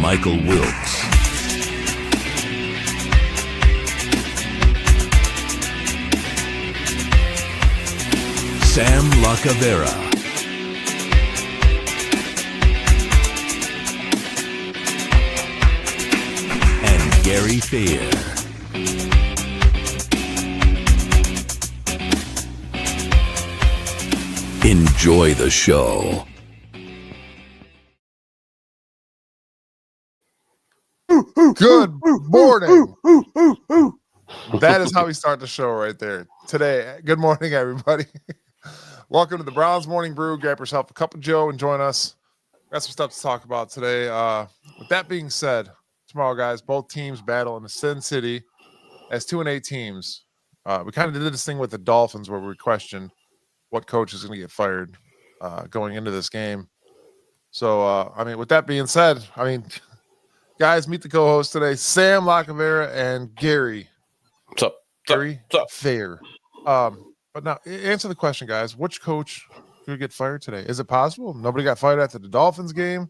Michael Wilkes. Sam Lacavera. And Gary Thayer. Enjoy the show. Good morning. That is how we start the show right there today. Good morning, everybody. Welcome to the Browns Morning Brew. Grab yourself a cup of Joe and join us. Got some stuff to talk about today. With that being said, tomorrow, guys, both teams battle in the Sin City as 2-8 teams. We kind of did this thing with the Dolphins where we questioned what coach is going to get fired going into this game. So, with that being said, guys, meet the co-host today, Sam Lacavera and Gary. What's up? Gary Thayer. But now, answer the question, guys. Which coach could get fired today? Is it possible? Nobody got fired after the Dolphins game?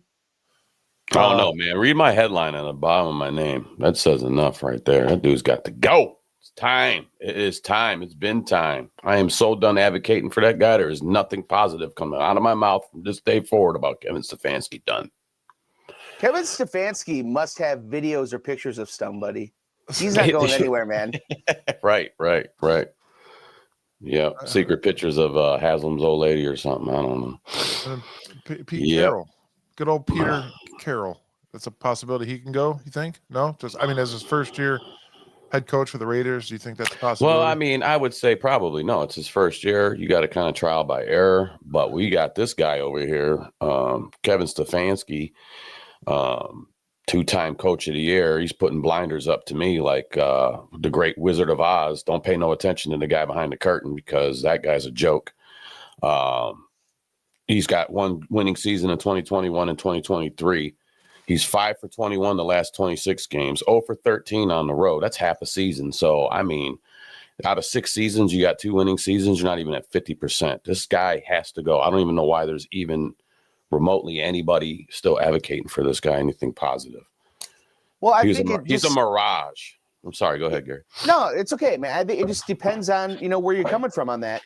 I don't know, man. Read my headline on the bottom of my name. That says enough right there. That dude's got to go. It's time. It is time. It's been time. I am so done advocating for that guy. There is nothing positive coming out of my mouth from this day forward about Kevin Stefanski. Done. Kevin Stefanski must have videos or pictures of somebody. He's not going anywhere, man. Right. Yeah, secret pictures of Haslam's old lady or something. I don't know. Pete Carroll. Good old Peter Carroll. That's a possibility he can go, you think? No? As his first year head coach for the Raiders, do you think that's a possibility? Well, I would say probably no. It's his first year. You got to kind of trial by error. But we got this guy over here, Kevin Stefanski, two-time coach of the year. He's putting blinders up to me like the great Wizard of Oz. Don't pay no attention to the guy behind the curtain because that guy's a joke. He's got one winning season in 2021 and 2023. He's 5 for 21 the last 26 games, 0 for 13 on the road. That's half a season. So, out of 6 seasons, you got 2 winning seasons. You're not even at 50%. This guy has to go. I don't even know why there's even remotely anybody still advocating for this guy anything positive. Well, I think think he's a mirage. I'm sorry. Go ahead, Gary. No, it's okay, man. I think it just depends on where you're coming from on that.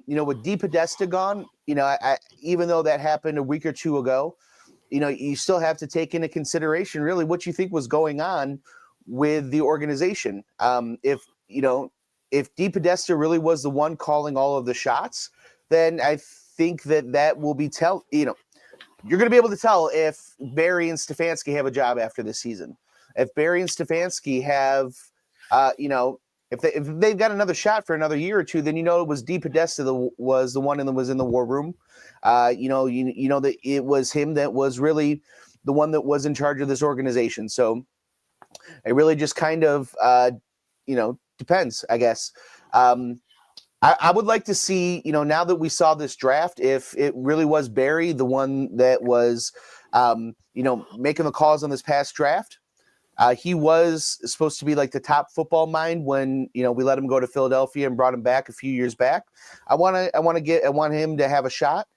With D Podesta gone, I even though that happened a week or two ago, you still have to take into consideration really what you think was going on with the organization. If D Podesta really was the one calling all of the shots, then I think that will be you're going to be able to tell if Barry and Stefanski have a job after this season. If Barry and Stefanski have, if they've got another shot for another year or two, then it was D Podesta was the one that was in the war room. That it was him that was really the one that was in charge of this organization. So it really just kind of depends, I guess. I would like to see, now that we saw this draft, if it really was Barry, the one that was, making the calls on this past draft. He was supposed to be like the top football mind when, we let him go to Philadelphia and brought him back a few years back. I want him to have a shot.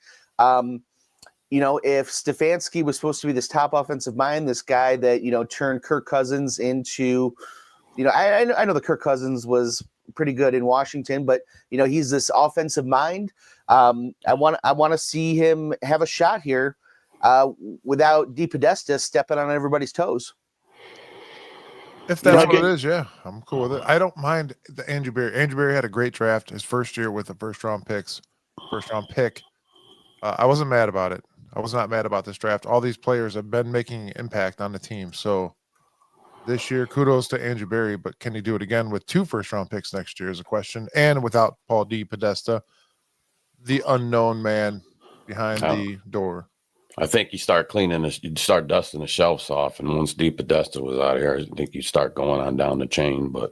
If Stefanski was supposed to be this top offensive mind, this guy that, turned Kirk Cousins into, I know that Kirk Cousins was pretty good in Washington, but he's this offensive mind. I want to see him have a shot here without D Podesta stepping on everybody's toes. If that's what it is, yeah, I'm cool with it. I don't mind the Andrew Berry. Andrew Berry had a great draft his first year with the first round pick. I wasn't mad about it. I was not mad about this draft. All these players have been making impact on the team. So this year, kudos to Andrew Berry, but can he do it again with 2 first-round picks next year is a question, and without Paul D. Podesta, the unknown man behind the door. I think you start you'd start dusting the shelves off, and once D. Podesta was out of here, I think you start going on down the chain, but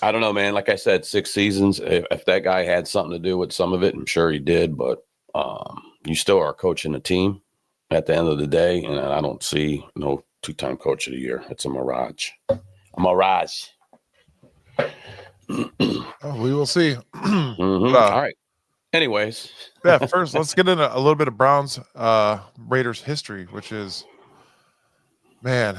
I don't know, man. Like I said, 6 seasons, if that guy had something to do with some of it, I'm sure he did, but you still are coaching a team at the end of the day, and I don't see no 2-time coach of the year. It's a mirage. Oh, we will see. All right. Anyways, Yeah, first let's get into a little bit of Browns Raiders history, which is, man,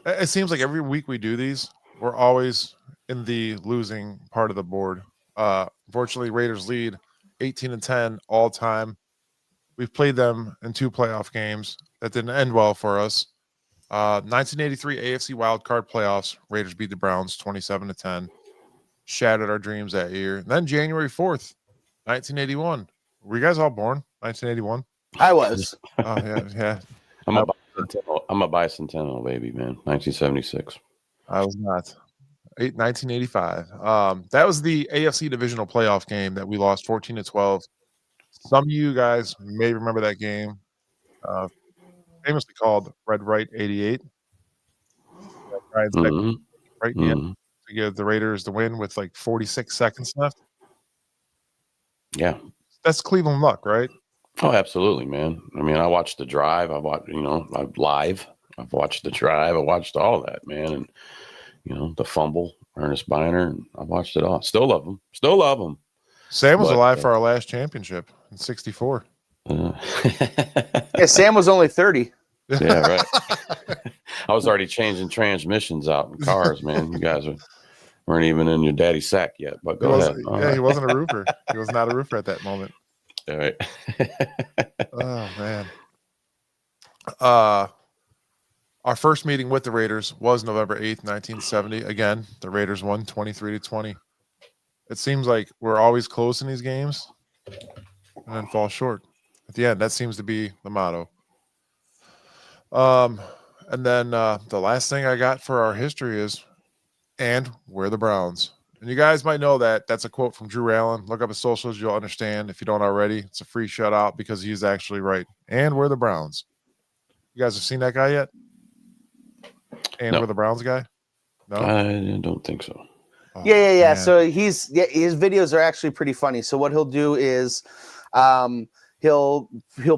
it seems like every week we do these, we're always in the losing part of the board. Unfortunately, Raiders lead 18-10 all time. We've played them in 2 playoff games. That didn't end well for us. 1983 AFC wildcard playoffs. Raiders beat the Browns 27-10. Shattered our dreams that year. And then January 4th, 1981. Were you guys all born? 1981? I was. Oh, yeah. I'm a bicentennial baby, man. 1976. I was not. 1985. That was the AFC divisional playoff game that we lost 14-12. Some of you guys may remember that game, famously called Red Right 88. Brian's Mhm. right Mhm. to give the Raiders the win with like 46 seconds left. Yeah. That's Cleveland luck, right? Oh, absolutely, man. I mean, I watched the drive. I watched, I've watched the drive. I watched all that, man. And, the fumble, Ernest Biner. And I watched it all. Still love him. Still love him. Sam was alive for our last championship in 64. Yeah, Sam was only 30. Yeah, right. I was already changing transmissions out in cars, man. You guys weren't even in your daddy's sack yet. But go ahead. Yeah, he wasn't a roofer. He was not a roofer at that moment. All right. Oh, man. Our first meeting with the Raiders was November 8th, 1970. Again, the Raiders won 23-20. It seems like we're always close in these games and then fall short at the end. That seems to be the motto. And then the last thing I got for our history is, and we're the Browns. And you guys might know that. That's a quote from Drew Allen. Look up his socials. You'll understand. If you don't already, it's a free shutout because he's actually right. And we're the Browns. You guys have seen that guy yet? And we're the Browns guy? No? I don't think so. Oh, Yeah. man. So his videos are actually pretty funny. So what he'll do is he'll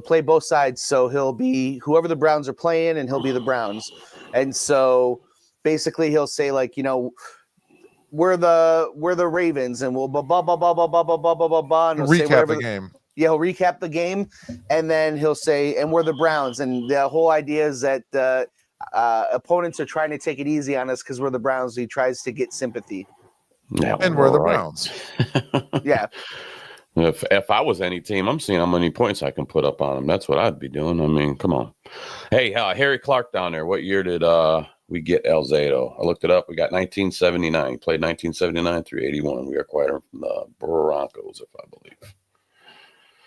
play both sides. So he'll be whoever the Browns are playing, and he'll be the Browns. And so basically he'll say, like, we're the Ravens, and we'll blah blah blah blah blah blah blah blah blah blah. And Recap the game. Yeah, he'll recap the game, and then he'll say, and we're the Browns. And the whole idea is that opponents are trying to take it easy on us because we're the Browns. He tries to get sympathy. Yeah, And we're the right. Browns. Yeah. If I was any team, I'm seeing how many points I can put up on them. That's what I'd be doing. I mean, come on. Hey, Harry Clark down there. What year did we get El Zado? I looked it up. We got 1979. He played 1979 through 81. We acquired him from the Broncos, if I believe.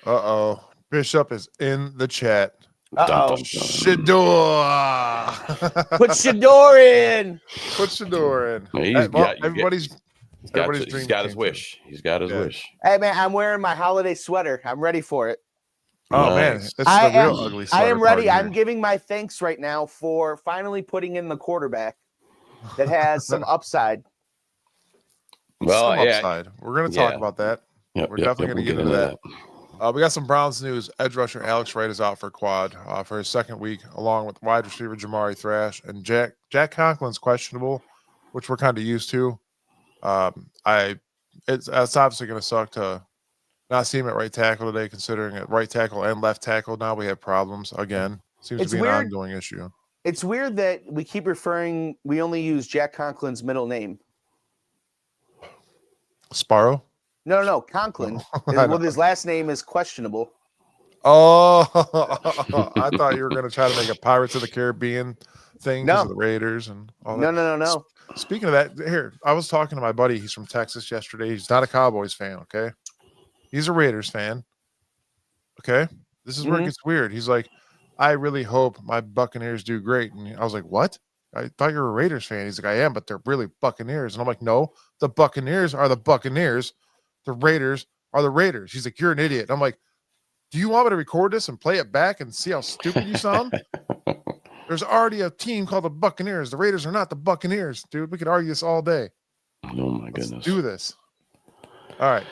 Uh-oh. Bishop is in the chat. Uh-oh. Shedeur. Put Shedeur in. Put Shedeur in. Yeah, Everybody's dream. He's got his wish. He's got his wish. Hey, man, I'm wearing my holiday sweater. I'm ready for it. Oh, Nice. man. This is the real ugly sweater. I am ready. part I'm here. giving my thanks right now for finally putting in the quarterback that has some upside. Well, Some yeah. upside. We're going to talk about that. Yep, We're definitely going to get into that. We got some Browns news. Edge rusher Alex Wright is out for quad for his second week, along with wide receiver Jamari Thrash, and Jack Conklin's questionable, which we're kind of used to. It's obviously going to suck to not see him at right tackle today, considering at right tackle and left tackle now we have problems again. Seems It's to be weird. an ongoing issue. It's weird that we only use Jack Conklin's middle name. Sparrow? No, Conklin. Well, his last name is questionable. Oh, I thought you were going to try to make a Pirates of the Caribbean thing because of the Raiders and all that. No. Speaking of that, here, I was talking to my buddy. He's from Texas yesterday. He's not a Cowboys fan, okay? He's a Raiders fan, okay? This is where it gets weird. He's like, I really hope my Buccaneers do great. And I was like, what? I thought you were a Raiders fan. He's like, I am, but they're really Buccaneers. And I'm like, no, the Buccaneers are the Buccaneers. The Raiders are the Raiders. He's like, you're an idiot. I'm like, do you want me to record this and play it back and see how stupid you sound? There's already a team called the Buccaneers. The Raiders are not the Buccaneers, dude. We could argue this all day. Oh, my goodness. Let's do this. All right.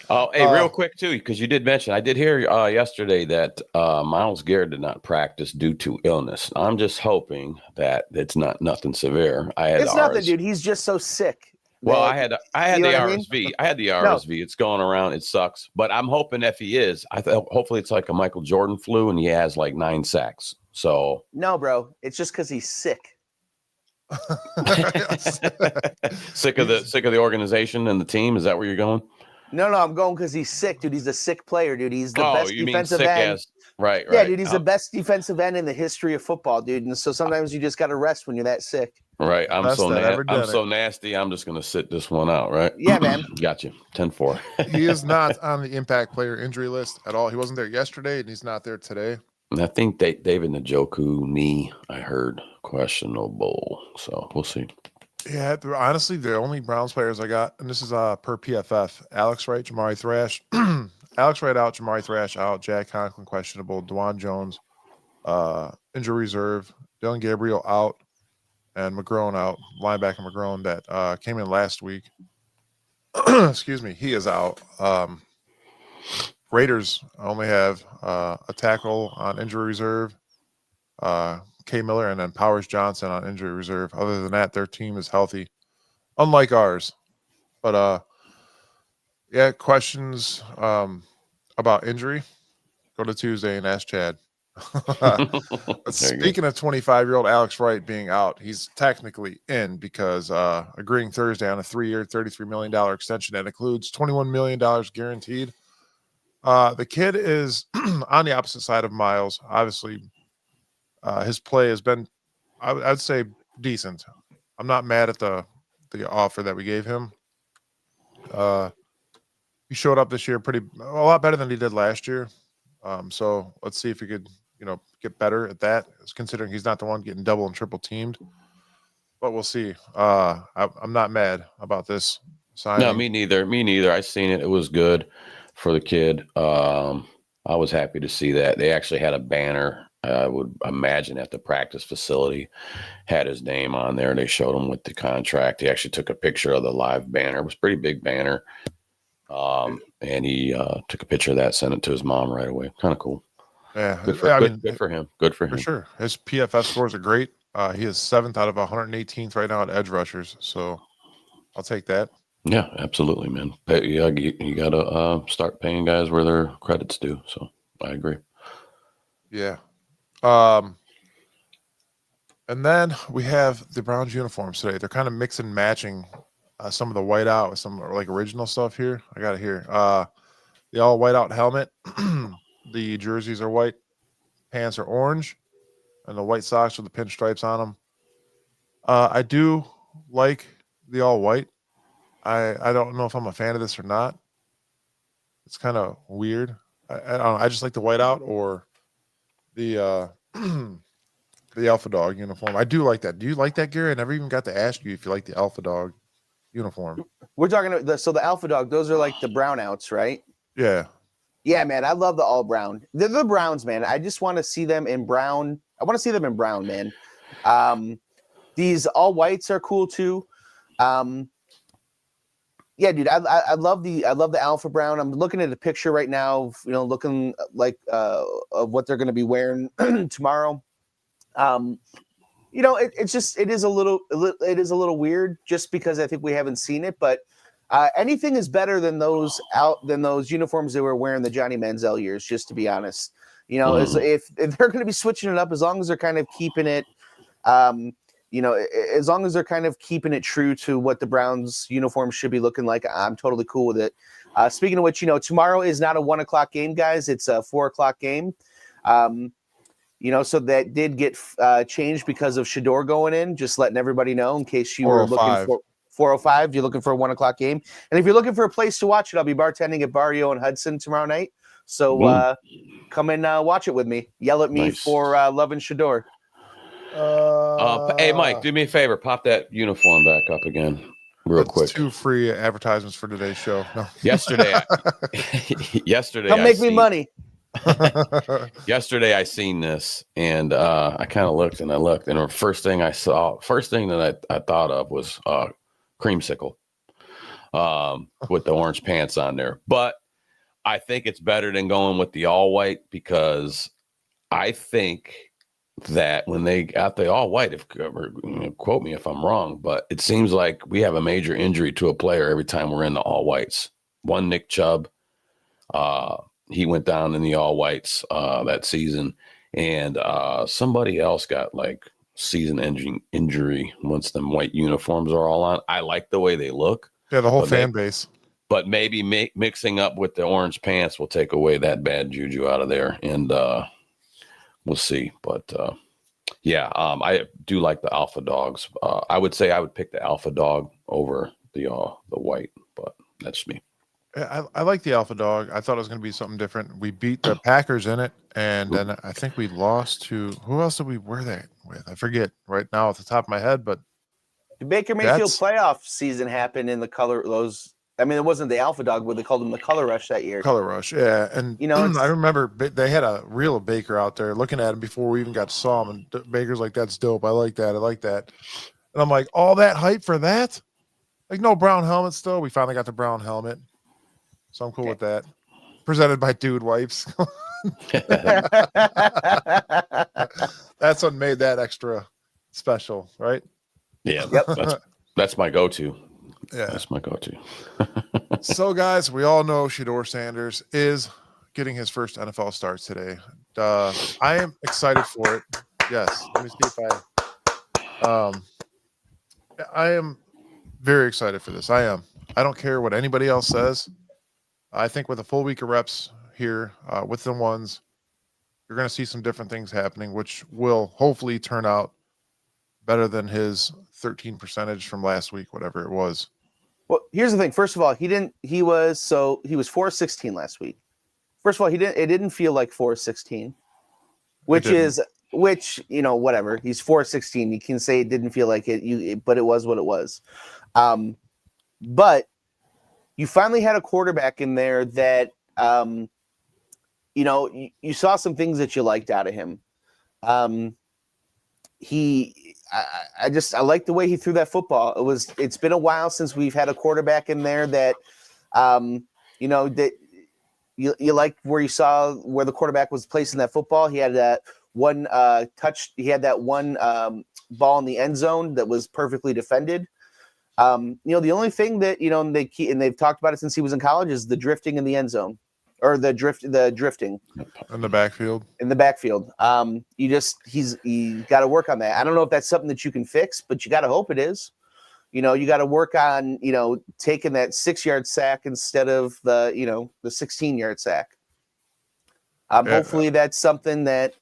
Oh, hey, real quick, too, because you did mention, I did hear yesterday that Myles Garrett did not practice due to illness. I'm just hoping that it's not nothing severe. It's nothing, dude. He's just so sick. Well, that- I had you know the what I mean? RSV. I had the No. RSV. It's going around. It sucks, but I'm hoping if he is, hopefully it's like a Michael Jordan flu, and he has like 9 sacks. So No, bro. It's just because he's sick. sick of the organization and the team. Is that where you're going? No, I'm going because he's sick, dude. He's a sick player, dude. He's the best you mean defensive sick end. as right? Yeah, Right. dude. He's the best defensive end in the history of football, dude. And so sometimes you just got to rest when you're that sick. Right. I'm Best that ever done I'm it. so nasty. I'm just gonna sit this one out. Right. Yeah, man. Got you. 10-4. He is not on the impact player injury list at all. He wasn't there yesterday, and he's not there today. And I think David Njoku knee, I heard, questionable. So we'll see. Yeah, honestly, the only Browns players I got, and this is per PFF: Alex Wright, Jamari Thrash, Alex Wright out, Jamari Thrash out, Jack Conklin questionable, Dwan Jones injury reserve, Dylan Gabriel out, and McGrone out. Linebacker McGrone that came in last week. Excuse me, he is out. Raiders only have a tackle on injury reserve, K. Miller, and then Powers Johnson on injury reserve. Other than that, their team is healthy, unlike ours. But yeah, questions about injury, go to Tuesday and ask Chad. Speaking of 25-year-old Alex Wright being out, he's technically in because agreeing Thursday on a 3-year, $33 million extension that includes $21 million guaranteed. The kid is on the opposite side of Miles. Obviously, his play has been, I'd say, decent. I'm not mad at the offer that we gave him. He showed up this year a lot better than he did last year. So let's see if he could, get better at that, considering he's not the one getting double and triple teamed. But we'll see. I'm not mad about this signing. No, me neither. I seen it. It was good for the kid. I was happy to see that. They actually had a banner, I would imagine, at the practice facility, had his name on there. They showed him with the contract. He actually took a picture of the live banner. It was a pretty big banner. And he took a picture of that, sent it to his mom right away. Kind of cool. Yeah, good for him. Good for him. For sure. His PFF scores are great. He is 7th out of 118th right now at edge rushers. So I'll take that. Yeah, absolutely, man. You got to start paying guys where their credit's due. So I agree. Yeah. And then we have the Browns uniforms today. They're kind of mix and matching some of the white out with some like original stuff here. I got it here. The all white out helmet. The jerseys are white. Pants are orange. And the white socks with the pinstripes on them. I do like the all white. I don't know if I'm a fan of this or not. It's kind of weird. I don't know. I just like the white out or the the Alpha Dog uniform. I do like that. Do you like that, Gary? I never even got to ask you if you like the Alpha Dog uniform. We're talking about the Alpha Dog. Those are like the brownouts, right? Yeah. Yeah, man. I love the all brown. They're the Browns, man. I just want to see them in brown. I want to see them in brown, man. These all whites are cool too. Yeah, dude. I love the Alpha Brown. I'm looking at a picture right now. Looking like of what they're going to be wearing tomorrow. It is a little weird just because I think we haven't seen it, but anything is better than those uniforms they were wearing the Johnny Manziel years, just to be honest. If they're going to be switching it up, as long as they're kind of keeping it as long as they're kind of keeping it true to what the Browns uniform should be looking like, I'm totally cool with it. Speaking of which, tomorrow is not a 1:00 game, guys. It's a 4:00 game. So that did get changed because of Shedeur going in, just letting everybody know in case you were looking for 4:05. You're looking for a 1:00 game. And if you're looking for a place to watch it, I'll be bartending at Barrio and Hudson tomorrow night. So come and watch it with me. Yell at me for loving Shedeur. Hey, Mike, do me a favor. Pop that uniform back up again real quick. 2 free advertisements for today's show. No. Yesterday, come make me money. Yesterday I seen this and I kind of looked and the first thing that I thought of was creamsicle with the orange pants on there. But I think it's better than going with the all white because I think that when they got the all white, if quote me if I'm wrong, but it seems like we have a major injury to a player every time we're in the all whites. One Nick Chubb, he went down in the all whites that season, and somebody else got like season-ending injury once them white uniforms are all on. I like the way they look. Yeah, the whole fan base. But maybe mixing up with the orange pants will take away that bad juju out of there, and we'll see. But I do like the alpha dogs. I would say I would pick the alpha dog over the white, but that's me. I like the alpha dog. I thought it was going to be something different. We beat the Packers in it, and then I think we lost to who else did we wear that with? I forget right now off the top of my head, but the Baker Mayfield playoff season happened in the color those. I mean, it wasn't the alpha dog, but they called him the Color Rush that year. Color Rush, yeah. And I remember they had a real Baker out there looking at him before we even got to saw him, and Baker's like, "That's dope. I like that. I like that." And I'm like, all that hype for that? Like, no brown helmet still. We finally got the brown helmet. So I'm cool with that. Presented by Dude Wipes. That's what made that extra special, right? Yeah, that's my go-to. Yeah, that's my go-to. So, guys, we all know Shedeur Sanders is getting his first NFL starts today. I am excited for it. Yes, let me see if I am very excited for this. I am. I don't care what anybody else says. I think with a full week of reps here with the ones, you're going to see some different things happening, which will hopefully turn out better than his 13% from last week, whatever it was. Well, here's the thing. First of all, he was 4-16 last week. First of all, it didn't feel like 4-16, which, whatever. He's 4-16. You can say it didn't feel like it, but it was what it was. But you finally had a quarterback in there that, you saw some things that you liked out of him. I like the way he threw that football. It's been a while since we've had a quarterback in there that, that you like where you saw where the quarterback was placing that football. He had that one touch. He had that one ball in the end zone that was perfectly defended. The only thing that, they've talked about it since he was in college is the drifting in the end zone, or the drifting in the backfield. He's got to work on that. I don't know if that's something that you can fix, but you got to hope it is. You got to work on, taking that 6-yard sack instead of the 16-yard sack. Hopefully that's something that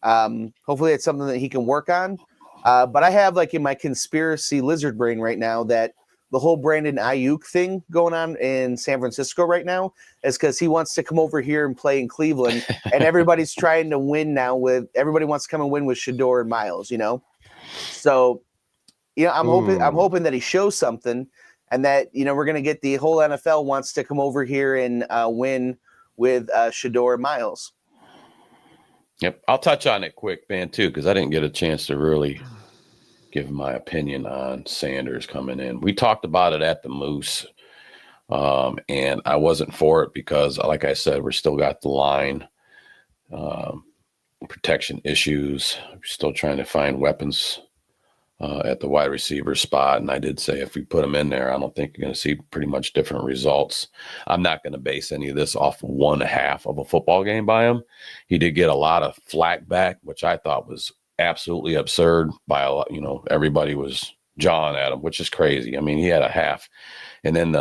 he can work on. But I have in my conspiracy lizard brain right now that the whole Brandon Ayuk thing going on in San Francisco right now is because he wants to come over here and play in Cleveland, and everybody's trying to win now everybody wants to come and win with Shedeur and Miles, So, I'm hoping that he shows something, and that, we're going to get the whole NFL wants to come over here and win with Shedeur and Miles. Yep. I'll touch on it quick, man, too, because I didn't get a chance to really give my opinion on Sanders coming in. We talked about it at the Moose, and I wasn't for it because, like I said, we're still got the line protection issues. We're still trying to find weapons at the wide receiver spot. And I did say if we put him in there, I don't think you're going to see pretty much different results. I'm not going to base any of this off one half of a football game by him. He did get a lot of flack back, which I thought was absolutely absurd by a lot. Everybody was jawing at him, which is crazy. I mean, he had a half, and then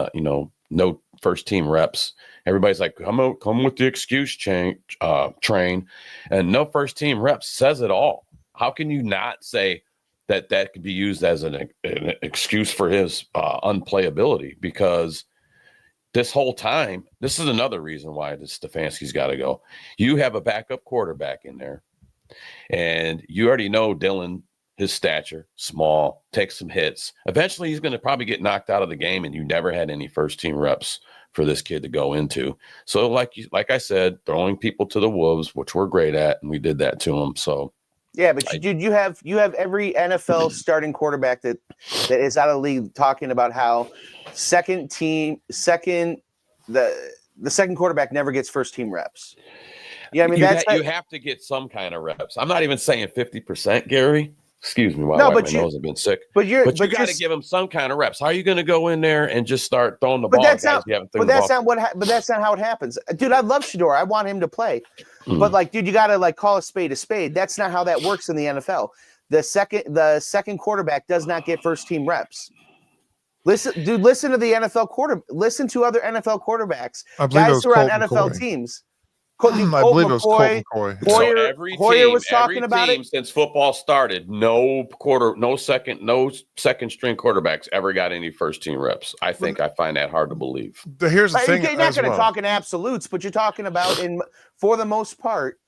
no first team reps. Everybody's like, come with the excuse train, and no first team reps says it all. How can you not say that could be used as an excuse for his unplayability? Because this whole time, this is another reason why Stefanski's got to go. You have a backup quarterback in there, and you already know Dylan, his stature, small, takes some hits. Eventually, he's going to probably get knocked out of the game, and you never had any first-team reps for this kid to go into. So, like I said, throwing people to the wolves, which we're great at, and we did that to him. So. Yeah, but you have every NFL starting quarterback that is out of the league talking about how the second quarterback never gets first team reps. Yeah, I mean you have to get some kind of reps. I'm not even saying 50%, Gary. Excuse me while No, I wipe but my you- nose. I've been sick. but you got to give them some kind of reps. How are you going to go in there and just start throwing the ball to guys you haven't thrown the ball? But that's not how it happens, dude. I love Shedeur. I want him to play, Mm. but like, dude, you got to like call a spade a spade. That's not how that works in the NFL. The second quarterback does not get first team reps. Listen to the NFL listen to other NFL quarterbacks, I believe it guys was who are on Colt NFL McCoy. teams. I believe it was Colt McCoy. So every Hoyer team, was talking about it. since football started, no second string quarterbacks ever got any first team reps. I find that hard to believe. Here's the thing. You're not going to talk in absolutes, but you're talking about for the most part,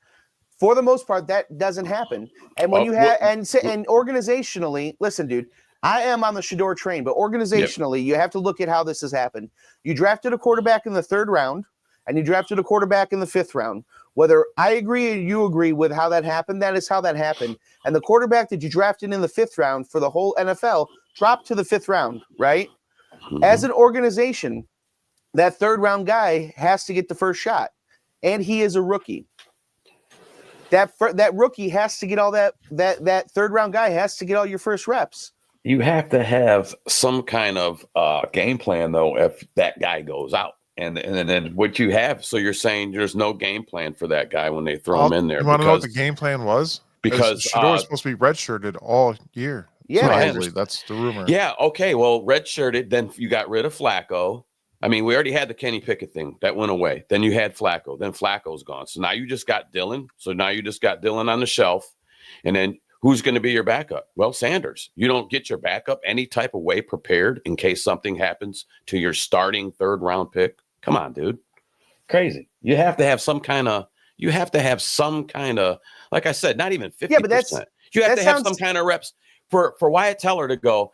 that doesn't happen. And when and organizationally, listen, dude, I am on the Shedeur train, but organizationally, you have to look at how this has happened. You drafted a quarterback in the 3rd round, and you drafted a quarterback in the 5th round. Whether I agree or you agree with how that happened, that is how that happened. And the quarterback that you drafted in the 5th round for the whole NFL dropped to the 5th round, right? Mm-hmm. As an organization, that 3rd round guy has to get the first shot, and he is a rookie. That rookie has to get all that 3rd round guy has to get all your first reps. You have to have some kind of game plan, though, if that guy goes out. And then what you have, so you're saying there's no game plan for that guy when they throw him in there. You want to know what the game plan was? Because Shedeur is supposed to be redshirted all year. Yeah, supposedly. That's the rumor. Yeah, okay. Well, redshirted, then you got rid of Flacco. I mean, we already had the Kenny Pickett thing. That went away. Then you had Flacco. Then Flacco's gone. So now you just got Dylan. So now you just got Dylan on the shelf. And then who's going to be your backup? Well, Sanders. You don't get your backup any type of way prepared in case something happens to your starting 3rd round pick. Come on, dude. Crazy. You have to have some kind of, like I said, not even 50%. Yeah, but you have to have some kind of reps for Wyatt Teller to go.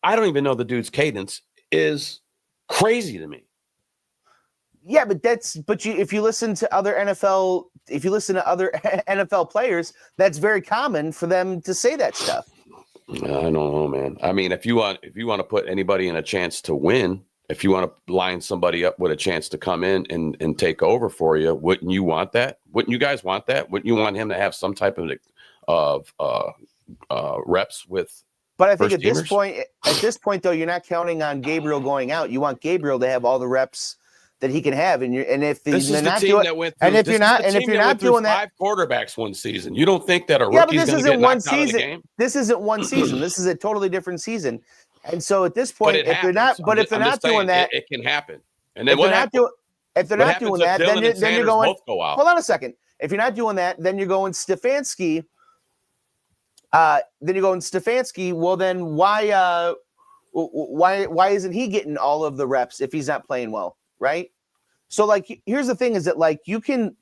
I don't even know the dude's cadence is crazy to me. Yeah, but if you listen to other NFL players, that's very common for them to say that stuff. I don't know, man. I mean, if you want to put anybody in a chance to win, if you want to line somebody up with a chance to come in and take over for you, wouldn't you want that? Wouldn't you guys want that? Wouldn't you want him to have some type of reps with? But I think at this point, though, you're not counting on Gabriel going out. You want Gabriel to have all the reps that he can have, and if you're not doing that, 5 quarterbacks one season. You don't think that a yeah, but rookie's this going to get isn't one knocked out of the season. game? This isn't one season. This is a totally different season. And so at this point, But if they're not doing that, it can happen. And then if what they're happens? If they're not doing that, then you're going. Both go out. Hold on a second. If you're not doing that, then you're going Stefanski. Well, then why isn't he getting all of the reps if he's not playing well, right? So like, here's the thing: is that like you can,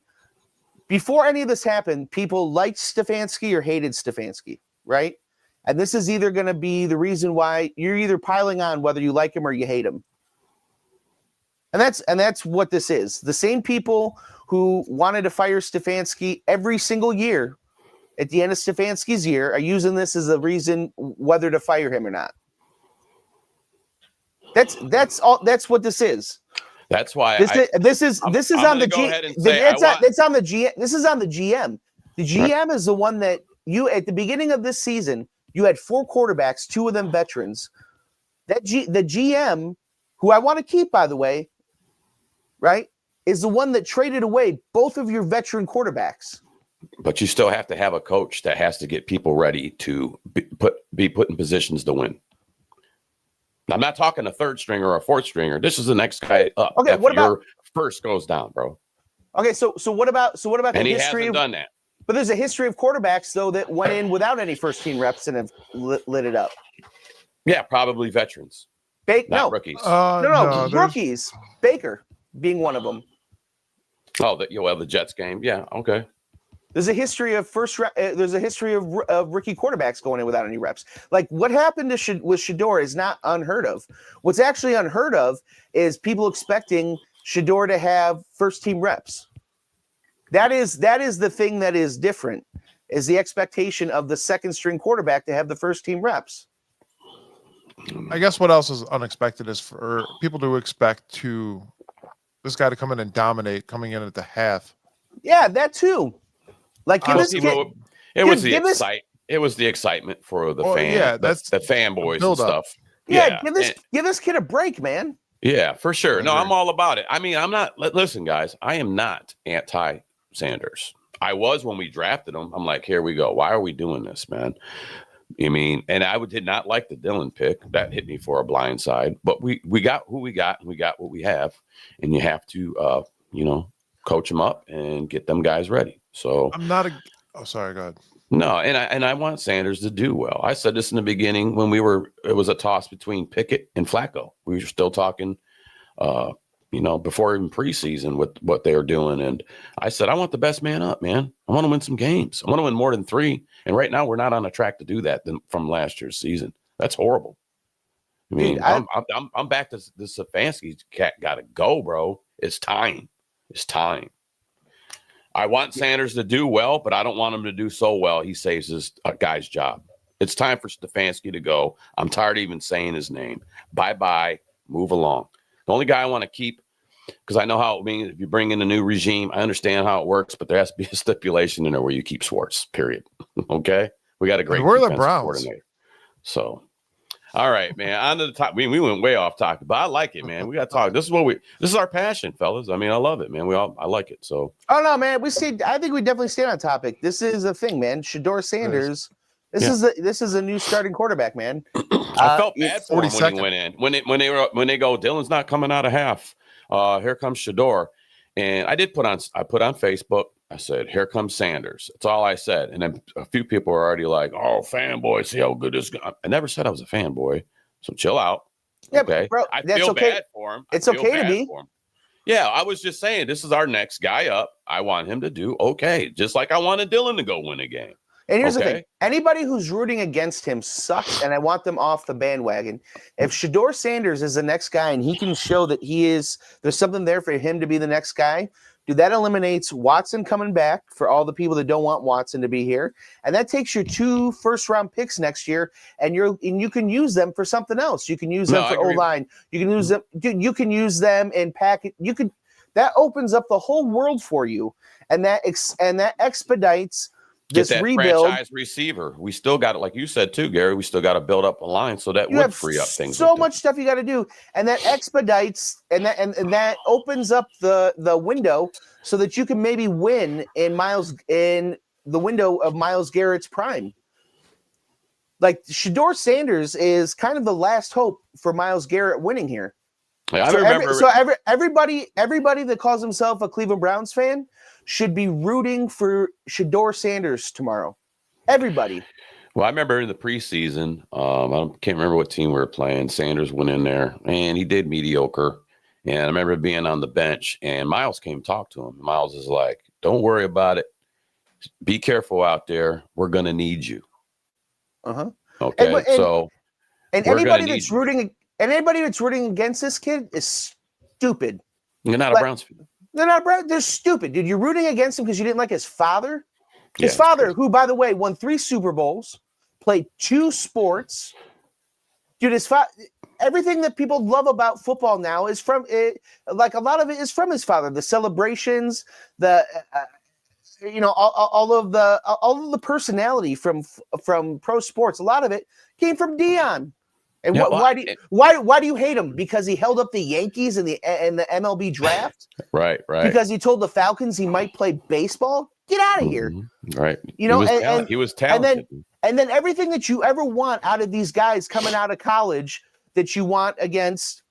before any of this happened, people liked Stefanski or hated Stefanski, right? And this is either going to be the reason why you're either piling on whether you like him or you hate him. And that's what this is. The same people who wanted to fire Stefanski every single year at the end of Stefanski's year are using this as a reason whether to fire him or not. That's what this is. That's why this is on the GM. The GM is the one that you at the beginning of this season, you had 4 quarterbacks, 2 of them veterans. The GM, who I want to keep, by the way, right, is the one that traded away both of your veteran quarterbacks. But you still have to have a coach that has to get people ready to be put in positions to win. I'm not talking a 3rd stringer or a 4th stringer. This is the next guy up. Okay, what about your first goes down, bro? Okay, so what about and the he history hasn't of done that? But there's a history of quarterbacks though that went in without any first team reps and have lit it up. Yeah, probably veterans. Not rookies. No, rookies. Baker being one of them. Oh, the Jets game. Yeah, okay. There's a history of rookie quarterbacks going in without any reps. Like what happened with Shedeur is not unheard of. What's actually unheard of is people expecting Shedeur to have first team reps. That is the thing that is different, is the expectation of the 2nd string quarterback to have the first team reps. I guess what else is unexpected is for people to expect this guy to come in and dominate coming in at the half Yeah, that too. Like give this Honestly, kid. It was the give us- It was the excitement for the Well, yeah, that's the fanboys and build-up. stuff. Yeah, and- give this kid a break, man. yeah, for sure. I No, I'm agree. all about it. I mean, I'm not. Listen, guys, I am not anti Sanders. I was when we drafted him. I'm like, here we go. Why are we doing this, man? You mean, and I did not like the Dillon pick. That hit me for a blind side. But we got who we got, and we got what we have, and you have to, coach them up and get them guys ready. So I'm not a. Oh, sorry. Go ahead. no, and I want Sanders to do well. I said this in the beginning when it was a toss between Pickett and Flacco. We were still talking, before even preseason with what they were doing. And I said, I want the best man up, man. I want to win some games. I want to win more than 3. And right now we're not on a track to do that from last year's season. That's horrible. I mean, Dude, I'm back to the Stefanski cat. Got to go, bro. It's time. It's time. I want Sanders to do well, but I don't want him to do so well he saves his guy's job. It's time for Stefanski to go. I'm tired of even saying his name. Bye-bye. Move along. The only guy I want to keep, because I know how it means if you bring in a new regime, I understand how it works, but there has to be a stipulation in there where you keep Schwartz, period. Okay? We got a great We're the defensive Browns. coordinator. So, all right, man. On to the top. We went way off topic, but I like it, man. We got to talk. This is our passion, fellas. I mean, I love it, man. I like it. So, Oh no, man. I think we definitely stayed on topic. This is the thing, man. Shedeur Sanders. This is a new starting quarterback, man. I felt bad for him when 42nd. he went in. When they go, Dylan's not coming out of half. Here comes Shedeur. And I put on Facebook, I said, here comes Sanders. That's all I said. And then a few people are already like, oh, fanboy, see how good this guy. I never said I was a fanboy. So chill out. Yeah, okay. bro, I that's feel okay. bad for him. It's okay to be. Yeah, I was just saying, this is our next guy up. I want him to do okay. Just like I wanted Dylan to go win a game. And here's the thing. Anybody who's rooting against him sucks, and I want them off the bandwagon. If Shedeur Sanders is the next guy and he can show that there's something there for him to be the next guy, dude, that eliminates Watson coming back for all the people that don't want Watson to be here. And that takes your 2 first-round picks next year, and you can use them for something else. You can use them for O-line. You can use them, dude, you can use them in packet. That opens up the whole world for you, and that expedites this Get that rebuild. Franchise receiver. We still got it, like you said too, Gary. We still got to build up a line, so that You would have free up things. so much stuff you got to do, and that expedites and that opens up the window so that you can maybe win in the window of Myles Garrett's prime. Like Shedeur Sanders is kind of the last hope for Myles Garrett winning here. Yeah, I remember. Everybody that calls himself a Cleveland Browns fan should be rooting for Shedeur Sanders tomorrow. Everybody. Well, I remember in the preseason, I can't remember what team we were playing. Sanders went in there, and he did mediocre. And I remember being on the bench, and Myles came talk to him. Myles is like, don't worry about it. Be careful out there. We're going to need you. Uh-huh. Okay, and anybody that's rooting against this kid is stupid. You're not a Browns fan. They're not Browns. They're stupid, dude. You're rooting against him because you didn't like his father. His Yeah, father, who, by the way, won 3 Super Bowls, played 2 sports. Dude, everything that people love about football now is from it. Like a lot of it is from his father. The celebrations, all of the personality from pro sports. A lot of it came from Dion. And Yeah, why do you hate him? Because he held up the Yankees in the MLB draft? Right. Because he told the Falcons he might play baseball? Get out of here. Right. You know, he was talented. And then everything that you ever want out of these guys coming out of college that you want against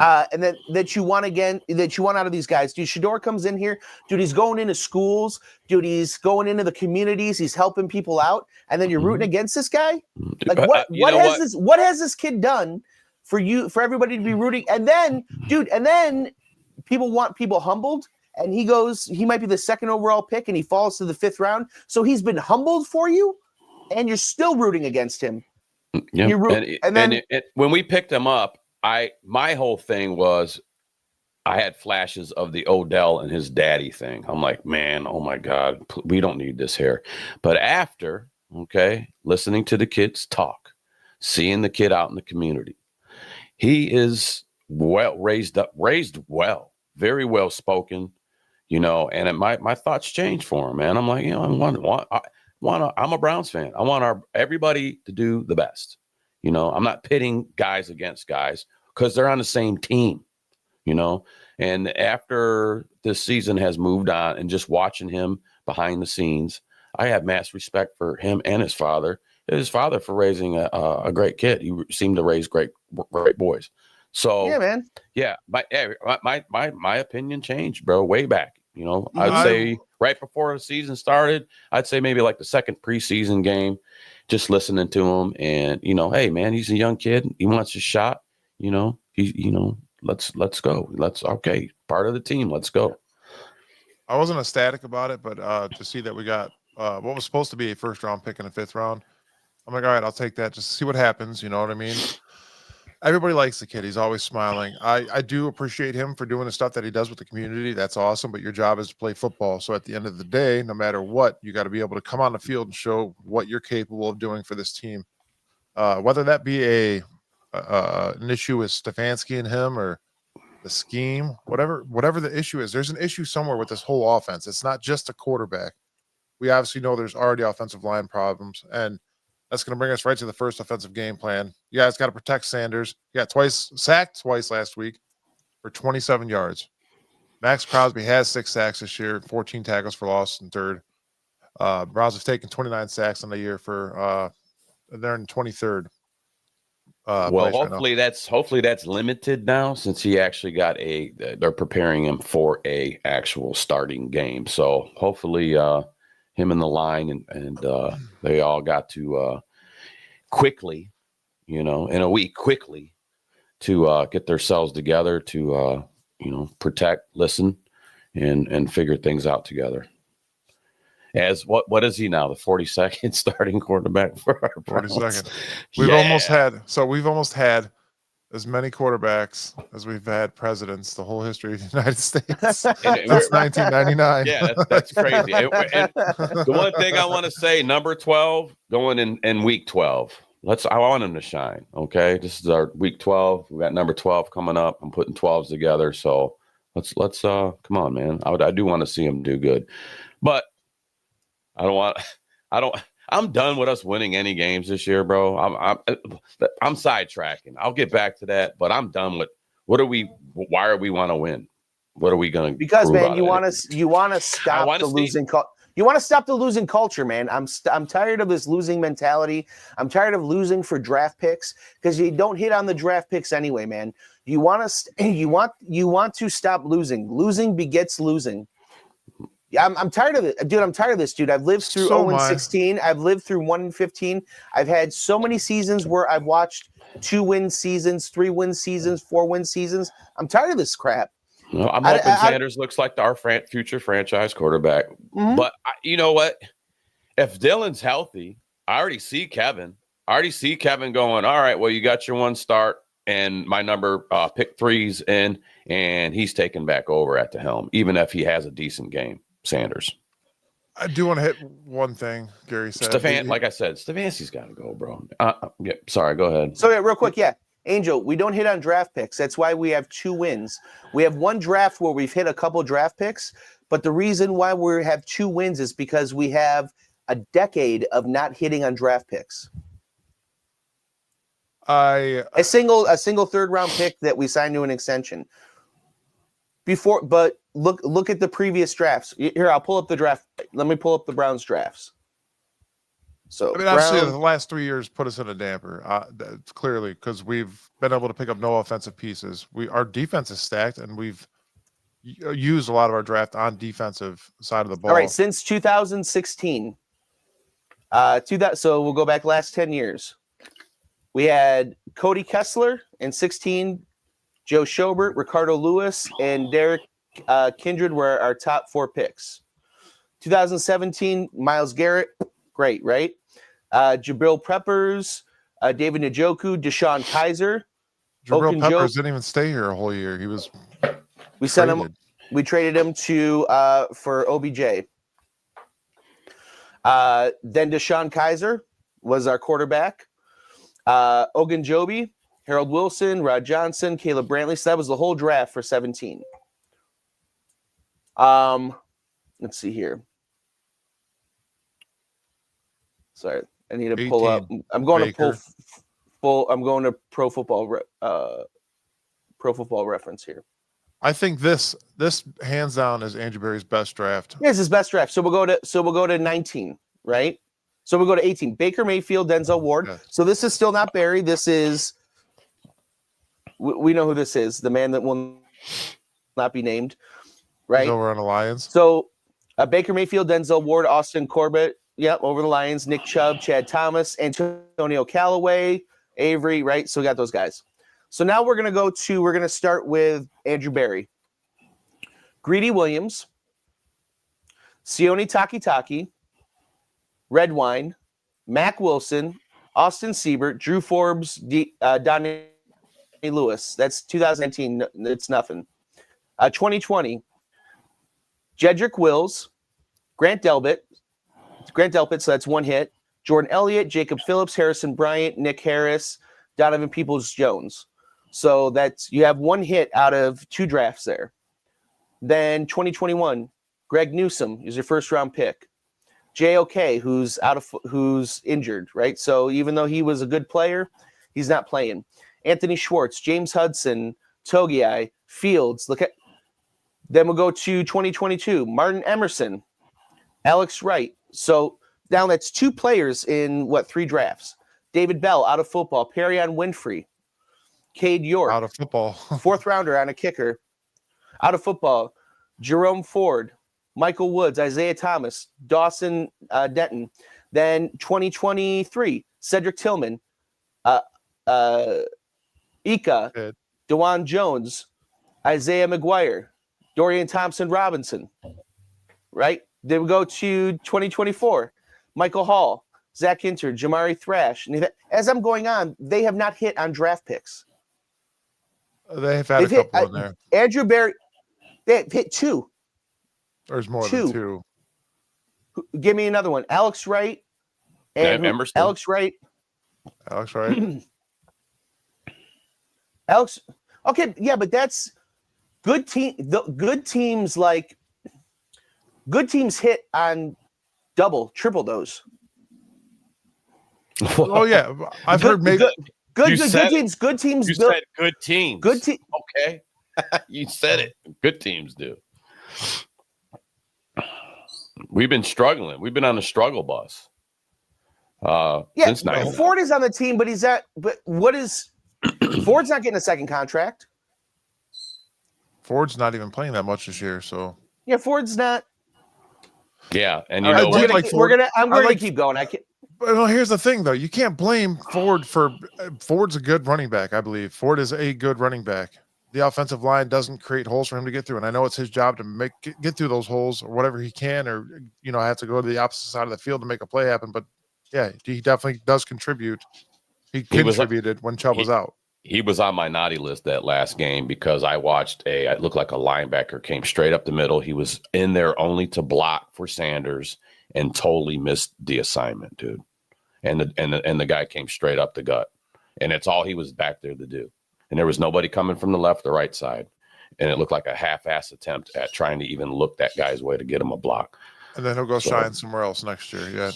and then that you want out of these guys. Dude, Shedeur comes in here, dude, he's going into schools, dude, he's going into the communities, he's helping people out, and then you're rooting against this guy? Like what has this kid done for everybody to be rooting? And then people want people humbled, and he might be the 2nd overall pick and he falls to the 5th round. So he's been humbled for you, and you're still rooting against him. Yeah. When we picked him up, my whole thing was I had flashes of the Odell and his daddy thing. I'm like, man, oh my God, we don't need this here. But after, listening to the kids talk, seeing the kid out in the community, he is raised well, very well spoken. and my thoughts changed for him, man. I'm like, I'm a Browns fan. I want everybody to do the best. I'm not pitting guys against guys because they're on the same team, and after this season has moved on and just watching him behind the scenes, I have mass respect for him and his father for raising a great kid. He seemed to raise great boys. So yeah, man. Yeah, my opinion changed, bro, way back. I'd say right before the season started, I'd say maybe like the second preseason game, just listening to him and, hey man, he's a young kid. He wants a shot, let's go. Okay. Part of the team. Let's go. I wasn't ecstatic about it, but to see that we got what was supposed to be a first round pick in the 5th round, I'm like, all right, I'll take that just to see what happens. You know what I mean? Everybody likes the kid. He's always smiling. I do appreciate him for doing the stuff that he does with the community. That's awesome. But your job is to play football. So at the end of the day, no matter what, you got to be able to come on the field and show what you're capable of doing for this team. Whether that be an issue with Stefanski and him or the scheme, whatever the issue is, there's an issue somewhere with this whole offense. It's not just a quarterback. We obviously know there's already offensive line problems, and that's going to bring us right to the first offensive game plan. You guys got to protect Sanders. He got sacked twice last week for 27 yards. Max Crosby has 6 sacks this year, 14 tackles for loss in 3rd. Browns have taken 29 sacks in the year for they're in 23rd. Well, hopefully that's limited now since he actually got they're preparing him for a actual starting game. So hopefully him and the line and they all got to quickly, in a week quickly to get themselves together to, protect, listen, and figure things out together. As what is he now? The 42nd starting quarterback for our Browns. 42nd. We've almost had as many quarterbacks as we've had presidents the whole history of the United States since 1999. Yeah, that's crazy. And the one thing I want to say, number 12 going in week 12. I want him to shine. Okay, this is our week 12. We got number 12 coming up. I'm putting 12s together. So let's come on, man. I do want to see him do good, but I'm done with us winning any games this year, bro. I'm sidetracking. I'll get back to that, but I'm done with why are we want to win? What are we going to Because man, you want to stop the losing you want to stop the losing culture, man. I'm tired of this losing mentality. I'm tired of losing for draft picks because you don't hit on the draft picks anyway, man. You want to stop losing. Losing begets losing. Yeah, I'm tired of it, dude. I'm tired of this, dude. I've lived through 0-16. I've lived through 1-15. I've had so many seasons where I've watched 2-win seasons, 3-win seasons, 4-win seasons. I'm tired of this crap. No, I'm hoping Sanders looks like our future franchise quarterback. Mm-hmm. But you know what? If Dylan's healthy, I already see Kevin. Going, all right, well, you got your one start and my number pick 3's in, and he's taken back over at the helm, even if he has a decent game. Sanders. I do want to hit one thing Gary said. Like I said, Stefanski's got to go, bro. Yeah, sorry, go ahead. So, yeah, real quick, Angel, we don't hit on draft picks. That's why we have 2 wins. We have one draft where we've hit a couple draft picks, but the reason why we have 2 wins is because we have a decade of not hitting on draft picks. A single 3rd round pick that we signed to an extension. But look at the previous drafts. Here, I'll pull up the draft. Let me pull up the Browns drafts. So obviously the last 3 years put us in a damper. That's clearly because we've been able to pick up no offensive pieces. Our defense is stacked, and we've used a lot of our draft on defensive side of the ball. All right, since 2016. So we'll go back last 10 years. We had Cody Kessler in 16. Joe Schobert, Ricardo Lewis, and Derek Kindred were our top 4 picks. 2017, Myles Garrett, great, right? Jabril Peppers, David Njoku, Deshaun Kaiser. Jabril Peppers didn't even stay here a whole year. He was We traded him for OBJ. Then Deshaun Kaiser was our quarterback. Ogunjobi, Harold Wilson, Rod Johnson, Caleb Brantley. So that was the whole draft for 17. Let's see here. Sorry, I need to pull up. 18, I'm going Baker. to full. I'm going to Pro Football Reference here. I think this hands down is Andrew Berry's best draft. Here's his best draft. So we'll go to 19, right? So we'll go to 18. Baker Mayfield, Denzel Ward. Yes. So this is still not Berry. This is we know who this is. The man that will not be named, right? He's over on the Lions. So Baker Mayfield, Denzel Ward, Austin Corbett. Yep, over the Lions. Nick Chubb, Chad Thomas, Antonio Callaway, Avery. Right. So we got those guys. So now we're going to start with Andrew Berry. Greedy Williams, Sione Takitaki, Red Wine, Mac Wilson, Austin Siebert, Drew Forbes, Donnie Lewis. That's 2019. It's nothing. 2020, Jedrick Wills, Grant Delpit. So that's one hit. Jordan Elliott, Jacob Phillips, Harrison Bryant, Nick Harris, Donovan Peoples-Jones. So you have one hit out of 2 drafts there. Then 2021, Greg Newsome is your first round pick. JOK, who's injured, right? So even though he was a good player, he's not playing. Anthony Schwartz, James Hudson, Togiai, Fields. Then we'll go to 2022, Martin Emerson, Alex Wright. So now that's 2 players in 3 drafts. David Bell out of football, Perrion Winfrey, Cade York Out of football. 4th rounder on a kicker. Out of football, Jerome Ford, Michael Woods, Isaiah Thomas, Dawson Denton. Then 2023, Cedric Tillman, Ika, DeJuan Jones, Isaiah McGuire, Dorian Thompson-Robinson, right? Then we go to 2024, Michael Hall, Zach Hinter, Jamari Thrash. And as I'm going on, they have not hit on draft picks. They've had a couple in there. Andrew Berry, they hit 2. There's more than 2. Give me another one. Alex Wright. And Emerson. Alex Wright. Alex Wright. Alex. Okay, yeah, but that's good team. The good teams hit on double, triple those. Oh yeah, I've heard maybe good teams. Good teams. You said good teams. Good team. Okay, you said it. Good teams do. We've been struggling. We've been on the struggle bus. Since 99. Ford is on the team, but what is Ford's not getting a second contract. Ford's not even playing that much this year, so yeah, Ford's not. Yeah, and I'm gonna keep going. I can't. Well, here's the thing, though. You can't blame Ford for Ford's a good running back, I believe. Ford is a good running back. The offensive line doesn't create holes for him to get through, and I know it's his job to get through those holes or whatever he can, or have to go to the opposite side of the field to make a play happen. But yeah, he definitely does contribute. He contributed when Chubb was out. He was on my naughty list that last game because I watched it looked like a linebacker came straight up the middle. He was in there only to block for Sanders and totally missed the assignment, dude. And the guy came straight up the gut, and it's all he was back there to do. And there was nobody coming from the left or right side, and it looked like a half-ass attempt at trying to even look that guy's way to get him a block. And then he'll go shine somewhere else next year. Yeah,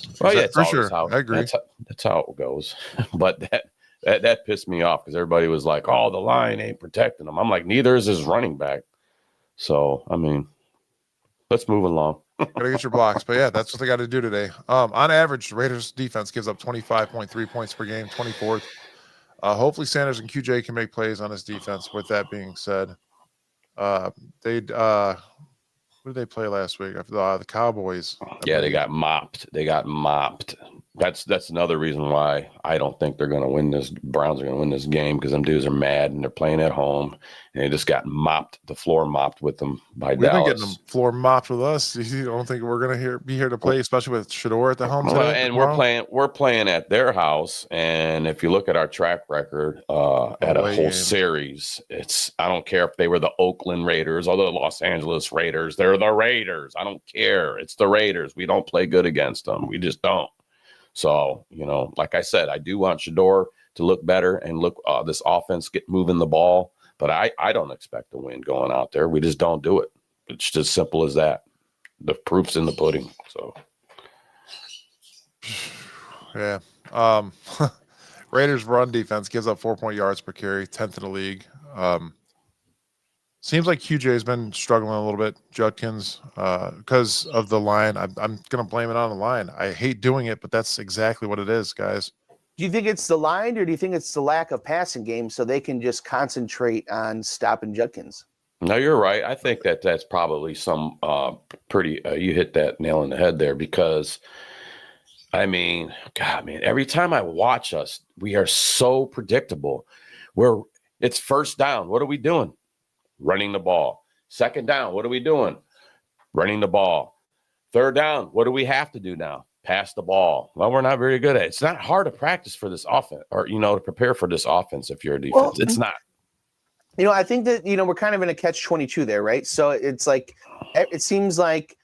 for sure. I agree. That's how it goes. But that pissed me off because everybody was like, "Oh, the line ain't protecting him." I'm like, neither is his running back. So I mean, let's move along. Gotta get your blocks, but yeah, that's what they got to do today. On average, the Raiders defense gives up 25.3 points per game, 24th. Hopefully, Sanders and QJ can make plays on his defense. With that being said, who did they play last week? The Cowboys. Yeah, they got mopped. That's another reason why I don't think they're going to win this. Browns are going to win this game because them dudes are mad and they're playing at home and they just got mopped. The floor mopped with them by Dallas. We've been getting the floor mopped with us. You don't think we're going to be here to play, especially with Shedeur at the home today? And we're playing at their house. And if you look at our track record at a whole series, I don't care if they were the Oakland Raiders or the Los Angeles Raiders. They're the Raiders. I don't care. It's the Raiders. We don't play good against them. We just don't. So, like I said, I do want Shedeur to look better and look this offense get moving the ball. But I don't expect to win going out there. We just don't do it. It's just simple as that. The proof's in the pudding. So, Yeah. Raiders run defense gives up 4 yards per carry, 10th in the league. Seems like QJ has been struggling a little bit, Judkins, because of the line. I'm going to blame it on the line. I hate doing it, but that's exactly what it is, guys. Do you think it's the line, or do you think it's the lack of passing game so they can just concentrate on stopping Judkins? no, you're right. I think that's probably some pretty. You hit that nail in the head there because, I mean, God, man, every time I watch us, we are so predictable. It's first down. What are we doing? Running the ball. Second down. What are we doing? Running the ball. Third down. What do we have to do now? Pass the ball. Well, we're not very good at it. It's not hard to practice for this offense or, to prepare for this offense if you're a defense. Well, it's not. I think that, we're kind of in a catch-22 there, right? So it's like, it seems like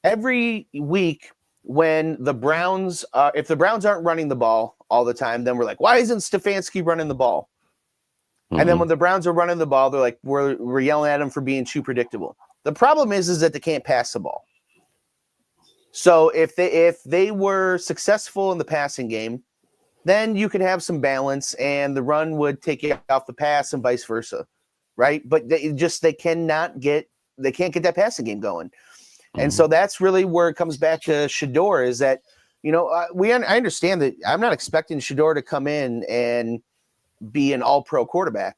every week when the Browns, if the Browns aren't running the ball all the time, then we're like, why isn't Stefanski running the ball? Mm-hmm. And then when the Browns are running the ball, they're like, we're yelling at them for being too predictable. The problem is that they can't pass the ball. So if they were successful in the passing game, then you could have some balance and the run would take you off the pass and vice versa, right? But they can't get that passing game going. Mm-hmm. And so that's really where it comes back to Shedeur is that, I understand that I'm not expecting Shedeur to come in and be an all-pro quarterback,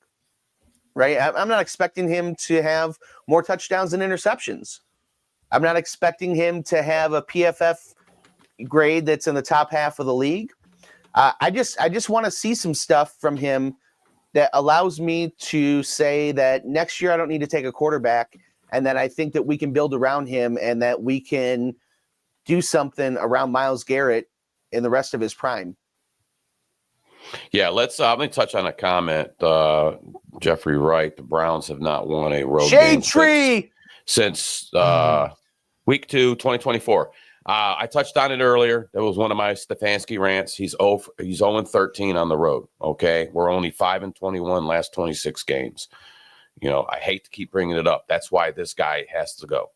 right? I'm not expecting him to have more touchdowns than interceptions. I'm not expecting him to have a PFF grade that's in the top half of the league. I just want to see some stuff from him that allows me to say that next year I don't need to take a quarterback and that I think that we can build around him and that we can do something around Myles Garrett in the rest of his prime. Yeah, let me touch on a comment. Jeffrey Wright, the Browns have not won a road game since week 2, 2024. I touched on it earlier. That was one of my Stefanski rants. He's 0-13 on the road. Okay, we're only 5-21 last 26 games. I hate to keep bringing it up. That's why this guy has to go.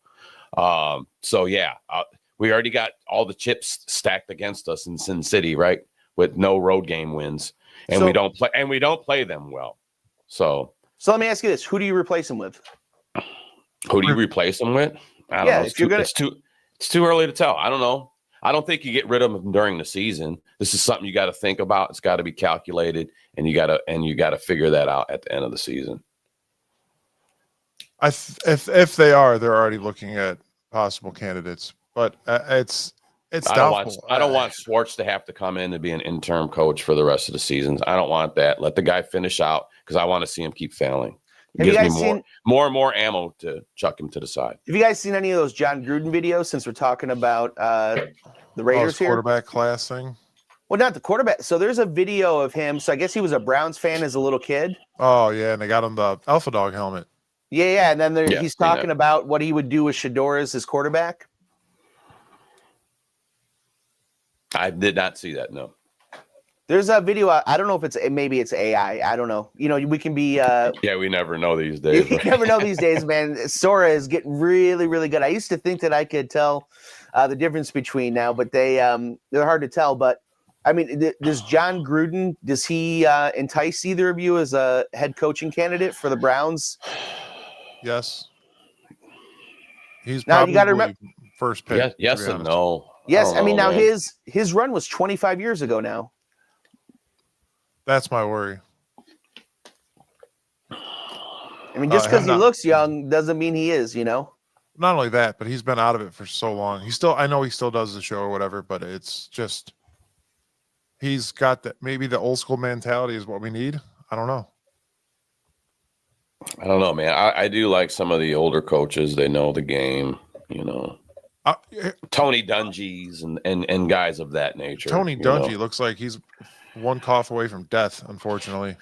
We already got all the chips stacked against us in Sin City, right? With no road game wins, and we don't play them well. So let me ask you this: who do you replace him with? Who do you replace him with? I don't know. It's too early to tell. I don't know. I don't think you get rid of him during the season. This is something you got to think about. It's got to be calculated, and you got to figure that out at the end of the season. If they are, they're already looking at possible candidates, but it's doubtful. I don't want Schwartz to have to come in and be an interim coach for the rest of the seasons. I don't want that. Let the guy finish out because I want to see him keep failing. It gives me more and more ammo to chuck him to the side. Have you guys seen any of those John Gruden videos since we're talking about the Raiders here? Quarterback class thing? Well, not the quarterback. So there's a video of him. So I guess he was a Browns fan as a little kid. Oh, yeah, and they got him the Alpha Dog helmet. Yeah, and then he's talking about what he would do with Shedeur as his quarterback. I did not see that, no. There's a video. I don't know if maybe it's AI. I don't know. We can be. We never know these days. You never know these days, man. Sora is getting really, really good. I used to think that I could tell the difference between now, but they're hard to tell. But I mean, does John Gruden, does he entice either of you as a head coaching candidate for the Browns? Yes. He's now probably you got to remember first pick. Yes and no. Yes, I mean now his run was 25 years ago now. That's my worry. I mean, just because he looks young doesn't mean he is, Not only that, but he's been out of it for so long. I know he still does the show or whatever, but it's just he's got that. Maybe the old school mentality is what we need. I don't know. I don't know, man. I do like some of the older coaches. They know the game, Tony Dungy's and guys of that nature. Tony Dungy looks like he's one cough away from death, unfortunately.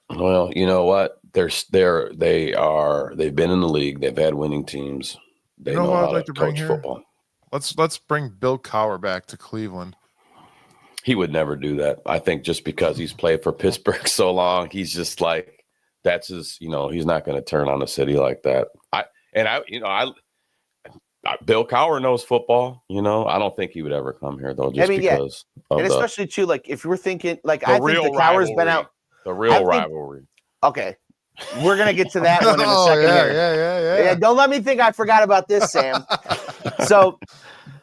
Well, you know what? They've been in the league. They've had winning teams. They know how to coach football. Let's bring Bill Cowher back to Cleveland. He would never do that. I think just because he's played for Pittsburgh so long, he's just like that's his. He's not going to turn on a city like that. And Bill Cowher knows football. I don't think he would ever come here though, just because of and especially too, like if you were thinking, like the I think the Cowher's been out. The real rivalry. Okay, we're gonna get to that one in a second here. Yeah. Don't let me think I forgot about this, Sam. So,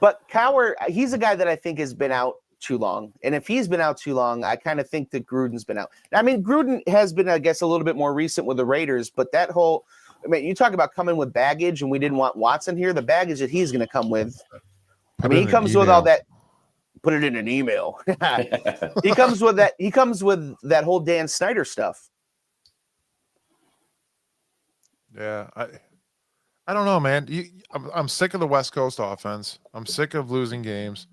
but Cowher, he's a guy that I think has been out too long. And if he's been out too long, I kind of think that Gruden's been out. I mean, Gruden has been, I guess, a little bit more recent with the Raiders, but you talk about coming with baggage, and we didn't want Watson here. The baggage that he's going to come with, he comes with all that. Put it in an email. He comes with that. He comes with that whole Dan Snyder stuff. Yeah, I don't know, man. I'm sick of the West Coast offense. I'm sick of losing games.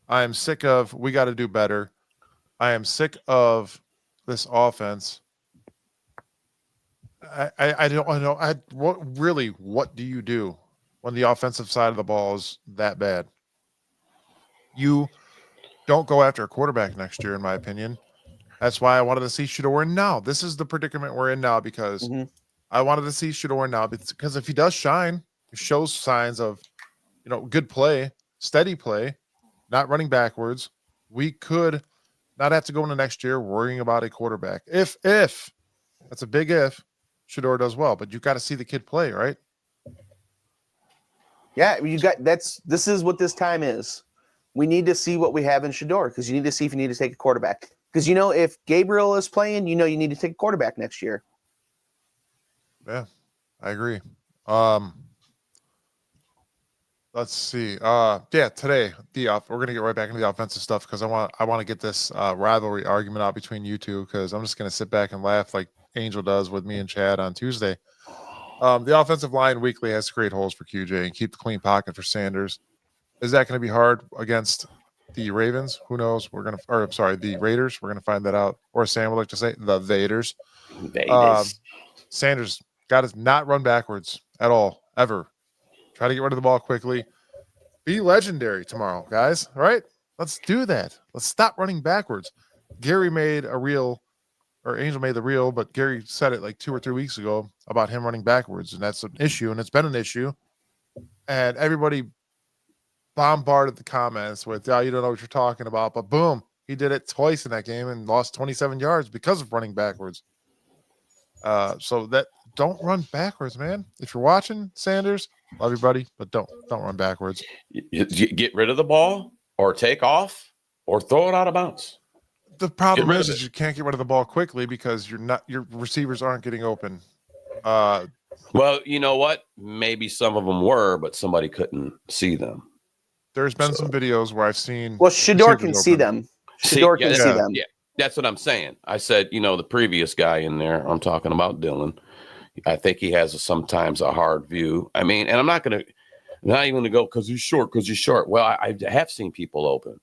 I am sick of we got to do better. I am sick of this offense. I don't know. What do you do when the offensive side of the ball is that bad? You don't go after a quarterback next year, in my opinion. That's why I wanted to see Shedeur now. This is the predicament we're in now because I wanted to see Shedeur now because if he does shine, he shows signs of, good play, steady play, not running backwards. We could not have to go into next year worrying about a quarterback. If that's a big if, Shedeur does well, but you got to see the kid play, right? Yeah, this is what this time is. We need to see what we have in Shedeur because you need to see if you need to take a quarterback. Because if Gabriel is playing, you need to take a quarterback next year. Yeah, I agree. Let's see. Today we're gonna get right back into the offensive stuff because I want to get this rivalry argument out between you two because I'm just gonna sit back and laugh like Angel does with me and Chad on Tuesday. The offensive line weekly has to create holes for QJ and keep the clean pocket for Sanders. Is that going to be hard against the Ravens? Who knows? The Raiders. We're going to find that out. Or Sam would like to say the Vaders. Sanders got to not run backwards at all, ever. Try to get rid of the ball quickly. Be legendary tomorrow, guys. All right? Let's do that. Let's stop running backwards. Gary made a reel, or Angel made the reel, but Gary said it like 2 or 3 weeks ago about him running backwards, and that's an issue, and it's been an issue. And everybody bombarded the comments with, you don't know what you're talking about, but boom, he did it twice in that game and lost 27 yards because of running backwards. So that don't run backwards, man. If you're watching, Sanders, love you, buddy, but don't run backwards. You get rid of the ball or take off or throw it out of bounds. The problem is you can't get rid of the ball quickly because your receivers aren't getting open. Well, you know what? Maybe some of them were, but somebody couldn't see them. There's been some videos where I've seen. Well, Shedeur can see them. Shedeur can see them. Yeah, that's what I'm saying. I said, the previous guy in there, I'm talking about Dylan. I think he has sometimes a hard view. I mean, and I'm not even going to go because he's short. Well, I have seen people open.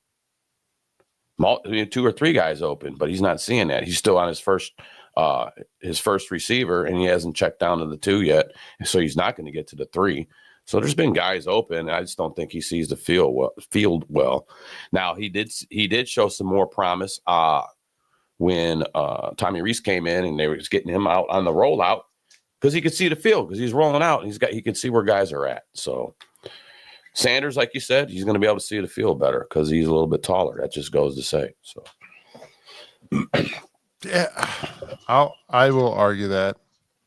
2 or 3 guys open, but he's not seeing that. He's still on his first receiver, and he hasn't checked down to the 2 yet. So he's not going to get to the 3. So there's been guys open. I just don't think he sees the field well. Now he did show some more promise when Tommy Reese came in and they were just getting him out on the rollout because he could see the field because he's rolling out and he can see where guys are at. So Sanders, like you said, he's going to be able to see the field better because he's a little bit taller. That just goes to say. So yeah, I will argue that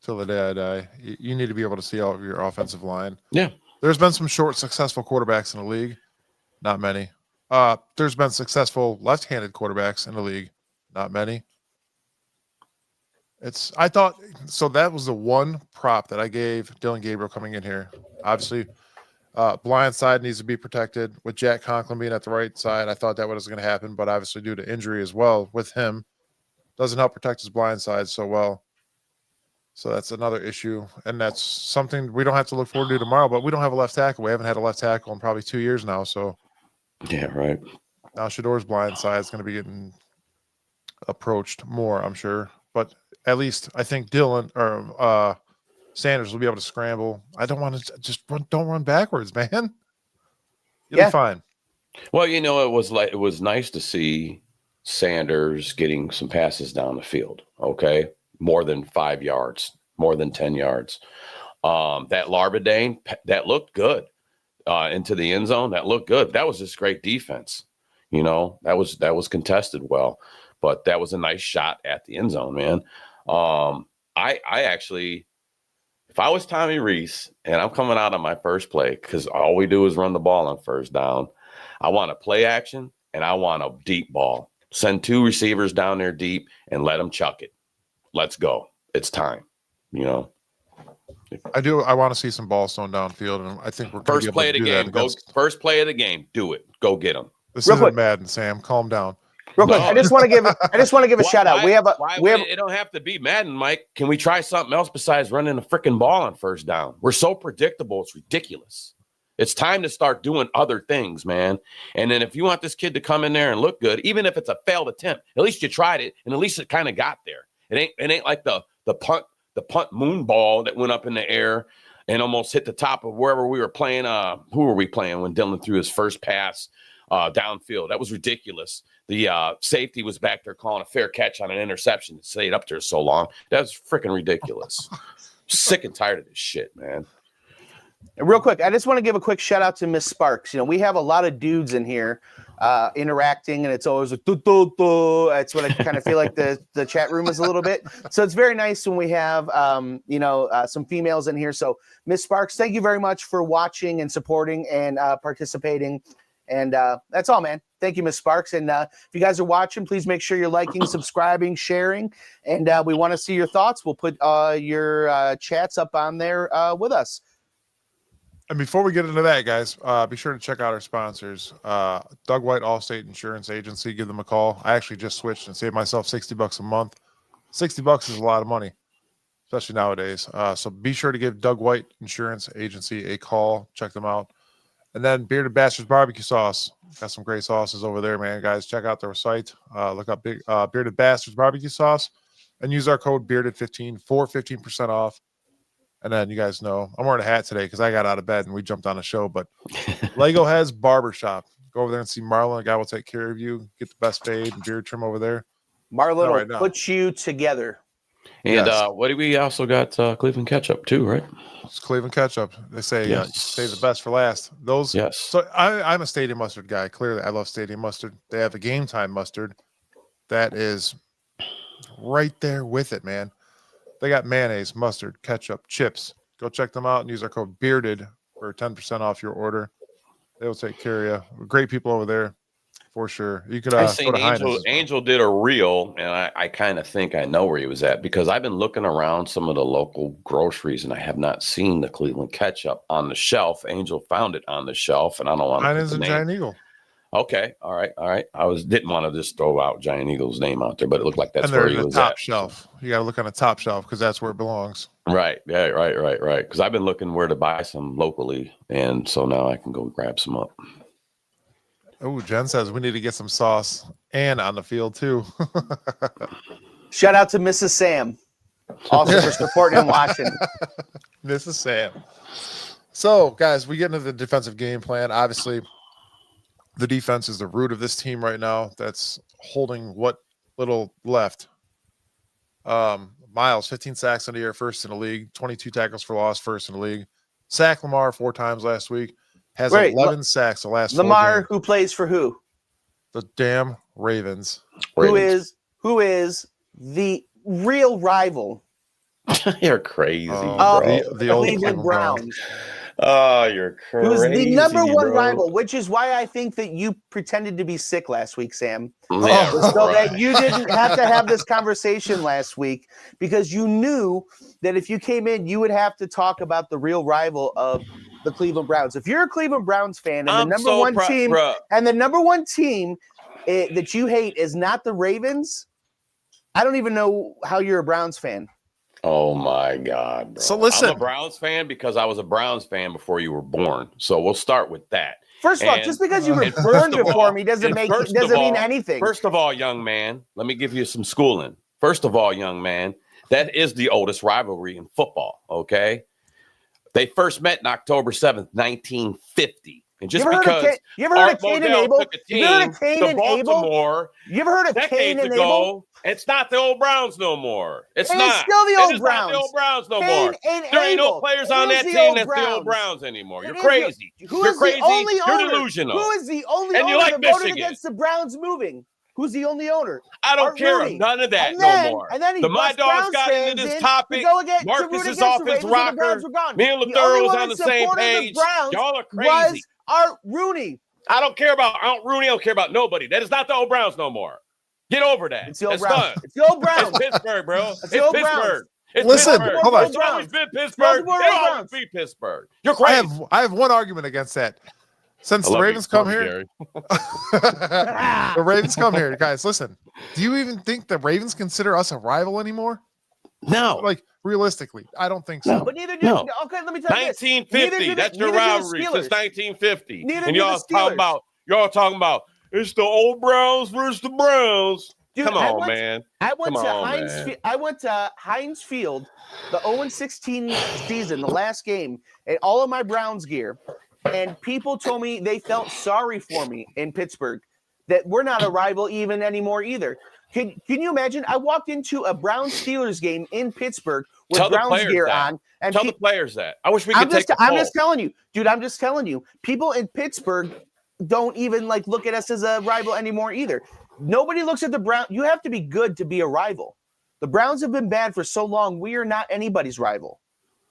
till the day I die. You need to be able to see all of your offensive line. Yeah. There's been some short, successful quarterbacks in the league. Not many. There's been successful left-handed quarterbacks in the league. Not many. I thought so. That was the one prop that I gave Dylan Gabriel coming in here. Obviously, blind side needs to be protected with Jack Conklin being at the right side. I thought that was going to happen, but obviously due to injury as well with him, doesn't help protect his blind side so well. So that's another issue, and that's something we don't have to look forward to tomorrow. But we don't have a left tackle. We haven't had a left tackle in probably 2 years now. So yeah, right. Now Shedeur's blind side is going to be getting approached more, I'm sure. But at least I think Dylan or Sanders will be able to scramble. I don't want to don't run backwards, man. You'll be fine. Well, it was nice to see Sanders getting some passes down the field. Okay. More than 5 yards, more than 10 yards. That Larbadane, that looked good into the end zone. That looked good. That was just great defense. You know, that was contested well, but that was a nice shot at the end zone, man. I actually, if I was Tommy Rees and I'm coming out on my first play, because all we do is run the ball on first down, I want a play action and I want a deep ball. Send 2 receivers down there deep and let them chuck it. Let's go. It's time, you know. I want to see some balls thrown downfield, and I think we're going to First play of the game. First play of the game. Do it. Go get them. This isn't Madden, Sam. Calm down. Real quick, I just want to give a shout out. It don't have to be Madden, Mike. Can we try something else besides running a freaking ball on first down? We're so predictable. It's ridiculous. It's time to start doing other things, man. And then if you want this kid to come in there and look good, even if it's a failed attempt, at least you tried it, and at least it kind of got there. It ain't like the punt moon ball that went up in the air and almost hit the top of wherever we were playing. Who were we playing when Dylan threw his first pass downfield? That was ridiculous. The safety was back there calling a fair catch on an interception. It stayed up there so long. That was freaking ridiculous. Sick and tired of this shit, man. And real quick, I just want to give a quick shout out to Miss Sparks. You know, we have a lot of dudes in here interacting, and it's always like, doo, doo, doo. That's what I kind of feel like the chat room is a little bit. So it's very nice when we have, some females in here. So Miss Sparks, thank you very much for watching and supporting and participating. And that's all, man. Thank you, Miss Sparks. And if you guys are watching, please make sure you're liking, subscribing, sharing. And we want to see your thoughts. We'll put your chats up on there with us. And before we get into that, guys, be sure to check out our sponsors. Doug White Allstate Insurance Agency. Give them a call. I actually just switched and saved myself $60 a month. $60 is a lot of money, especially nowadays. So be sure to give Doug White Insurance Agency a call. Check them out. And then Bearded Bastards Barbecue Sauce. Got some great sauces over there, man. Guys, check out their site. Look up Bearded Bastards Barbecue Sauce and use our code BEARDED15 for 15% off. And then you guys know I'm wearing a hat today because I got out of bed and we jumped on a show. But Lego has Barbershop. Go over there and see Marlon. A guy will take care of you. Get the best fade and beard trim over there. Marlon will put you together. And what do we also got? Cleveland ketchup too, right? It's Cleveland ketchup. They say save the best for last. Those. Yes. So I'm a stadium mustard guy. Clearly, I love stadium mustard. They have a game time mustard that is right there with it, man. They got mayonnaise, mustard, ketchup, chips. Go check them out and use our code BEARDED for 10% off your order. They will take care of you. Great people over there, for sure. You could I go seen to Angel did a reel, and I kind of think I know where he was at because I've been looking around some of the local groceries, and I have not seen the Cleveland ketchup on the shelf. Angel found it on the shelf, and I don't want to. Mine is a Giant Eagle. Okay, all right. Didn't want to just throw out Giant Eagle's name out there, but it looked like that's where he was top at. Shelf. You got to look on the top shelf because that's where it belongs. Right. Yeah. Right. Because I've been looking where to buy some locally, and so now I can go grab some up. Oh, Jen says we need to get some sauce and on the field too. Shout out to Mrs. Sam, also for supporting and watching. Mrs. Sam. So, guys, we get into the defensive game plan. Obviously, the defense is the root of this team right now. That's holding what little left. Miles, 15 sacks in the year, first in the league. 22 tackles for loss, first in the league. Sacked Lamar 4 times last week. Has 11 sacks the last 4 Lamar, games. who plays for who? The damn Ravens. Who is the real rival? You're crazy, bro. The old Cleveland Browns. Oh, you're crazy. Who's the number one rival, which is why I think that you pretended to be sick last week, Sam. Yeah, so that you didn't have to have this conversation last week because you knew that if you came in, you would have to talk about the real rival of the Cleveland Browns. If you're a Cleveland Browns fan and the number one team that you hate is not the Ravens, I don't even know how you're a Browns fan. Oh my God, bro. So listen, I'm a Browns fan because I was a Browns fan before you were born. So we'll start with that. First of all, just because you were born before me doesn't mean anything. First of all, young man, let me give you some schooling. First of all, young man, that is the oldest rivalry in football. Okay. They first met on October 7th, 1950. And just You ever heard of because you ever heard Art of Cain and Modell Abel? took a You ever heard team of Cain to and Abel? Baltimore You ever heard of Cain decades and Abel? ago, it's not the old Browns no more. It's It is not. still the It old is not the Browns. old Browns no Cain more. and There ain't no Abel. players It on is that the team old that's the old Browns. Browns anymore. It You're is crazy. Who You're is crazy. the only You're owner? delusional. Who is the only And you owner like that voted Michigan. against the Browns moving? Who's the only owner? I don't Art care. Rooney. None of that And no then, more. And then he The My busts Dogs Browns got fans into this in topic. to go against to Marcus root is against off the his Ravens when the rocker. Browns were gone. Me and The only Lethur's one on that the same supported page. the Browns Y'all are was crazy. Art Rooney. I don't care about Aunt Rooney. I don't care about nobody. That is not the old Browns no more. Get over that. It's the old It's Browns. done. It's the old Browns. It's Pittsburgh, bro. It's It's the old Pittsburgh. Browns. It's Listen, Pittsburgh. hold on. It's always been Pittsburgh. Baltimore It'll Browns. always be Pittsburgh. You're I crazy. have one argument against that. Since the Ravens come here, the Ravens come here, guys. Listen, do you even think the Ravens consider us a rival anymore? No. Like realistically, I don't think so. No. But neither do No. Okay, let me tell you this. 1950. That's your rivalry since 1950. Neither And do the y'all Steelers. talking about it's the old Browns versus the Browns. Dude, Come on, man. I went Come to on, Heinz. man. I went to Heinz Field, the 0-16 season, the last game, and all of my Browns gear. And people told me they felt sorry for me in Pittsburgh, that we're not a rival even anymore either. Can you imagine? I walked into a Browns Steelers game in Pittsburgh with Tell the Browns players gear that. on, and Tell the players that. I wish we could take the I'm poll. just telling you, dude. I'm just telling you. People in Pittsburgh don't even like look at us as a rival anymore either. Nobody looks at the Browns. You have to be good to be a rival. The Browns have been bad for so long. We are not anybody's rival.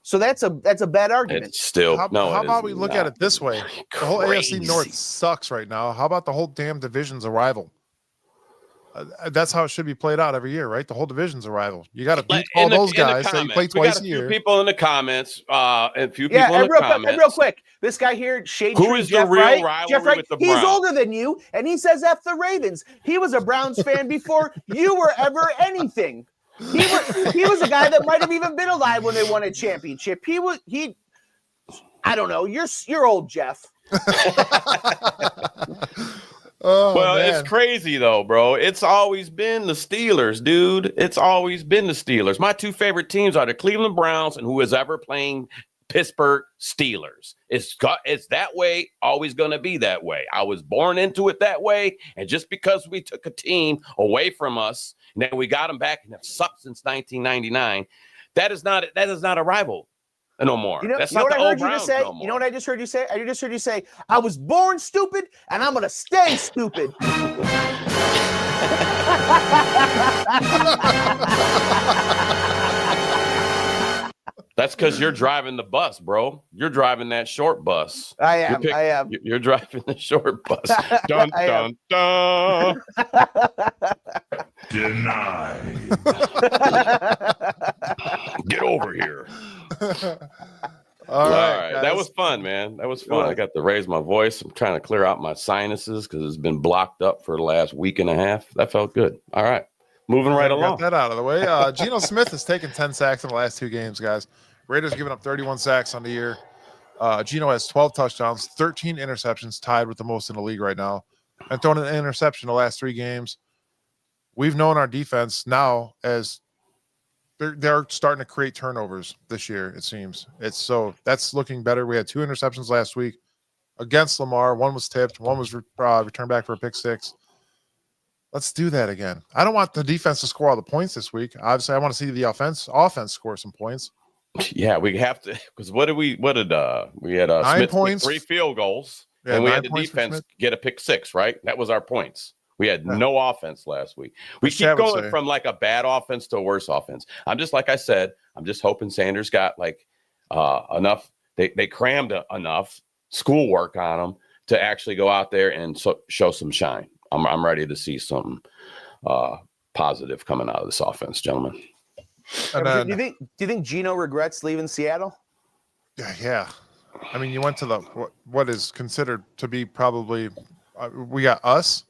So that's a bad argument. It's still How about we look at it this way? The whole AFC North sucks right now. How about the whole damn division's a rival? That's how it should be played out every year, right? The whole division's a rival. You got to beat all those guys that you play twice a year. We got a few people in the comments. And a few people Yeah, in the comments. and real quick, this guy here, Shade Who Tree, is Jeff the real Wright, rivalry Jeff Wright, with the he's Browns? older than you, and he says F the Ravens. He was a Browns fan before you were ever anything. He was a guy that might have even been alive when they won a championship. I don't know. You're old, Jeff. Oh, Well, man. it's crazy though, bro. It's always been the Steelers, dude. It's always been the Steelers. My two favorite teams are the Cleveland Browns and who is ever playing Pittsburgh Steelers. It's that way, always going to be that way. I was born into it that way, and just because we took a team away from us and then we got them back and have sucked since 1999, that is not a rival no more. That's not the old Browns no more. You know what I just heard you say? I just heard you say, I was born stupid and I'm going to stay stupid. That's because you're driving the bus, bro. You're driving that short bus. I am. You're driving the short bus. Dun, dun, dun. Denied. Get over here. All right. That Guys. was fun, man. That was fun. I got to raise my voice. I'm trying to clear out my sinuses because it's been blocked up for the last week and a half. That felt good. All right. Moving right along. Got that out of the way. Geno Smith has taken 10 sacks in the last two games, guys. Raiders giving up 31 sacks on the year. Geno has 12 touchdowns, 13 interceptions, tied with the most in the league right now, and thrown an interception the last 3 games. We've known our defense now as they're starting to create turnovers this year, it seems. That's looking better. We had 2 interceptions last week against Lamar. One was tipped. One was returned back for a pick 6. Let's do that again. I don't want the defense to score all the points this week. Obviously, I want to see the offense score some points. Yeah, we have to, because we had 9 Smith points, 3 field goals, yeah, and we had the 9 points for defense Smith. get a pick 6, right? That was our points. We had no offense last week. We Which keep I would going say. from like a bad offense to a worse offense. I'm just like I said, I'm just hoping Sanders got like enough. They crammed enough schoolwork on them to actually go out there and show some shine. I'm ready to see some positive coming out of this offense, gentlemen. And then, do you think Geno regrets leaving Seattle? yeah. I mean, you went to what is considered to be probably we got us,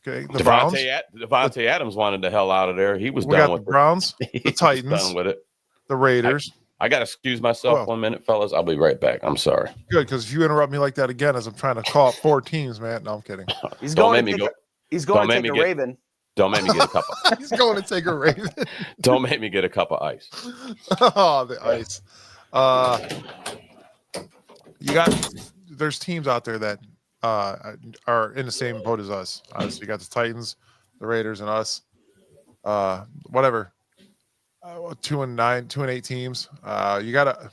okay, the Browns. Devontae Adams wanted the hell out of there. He was We done got with the Browns, it. the Titans, Done with it. the Raiders. I got to excuse myself 1 minute, fellas. I'll be right back. I'm sorry. Good, because if you interrupt me like that again, as I'm trying to call up 4 teams, man. No, I'm kidding. He's Don't going make to me take go. He's going Don't to make take me a get- Raven. Don't make me get a cup of. He's going to take a Raven. Don't make me get a cup of ice. Oh, the ice. You got there's teams out there that are in the same boat as us. Obviously, you got the Titans, the Raiders, and us. Whatever. 2-9, 2-8 teams. You gotta.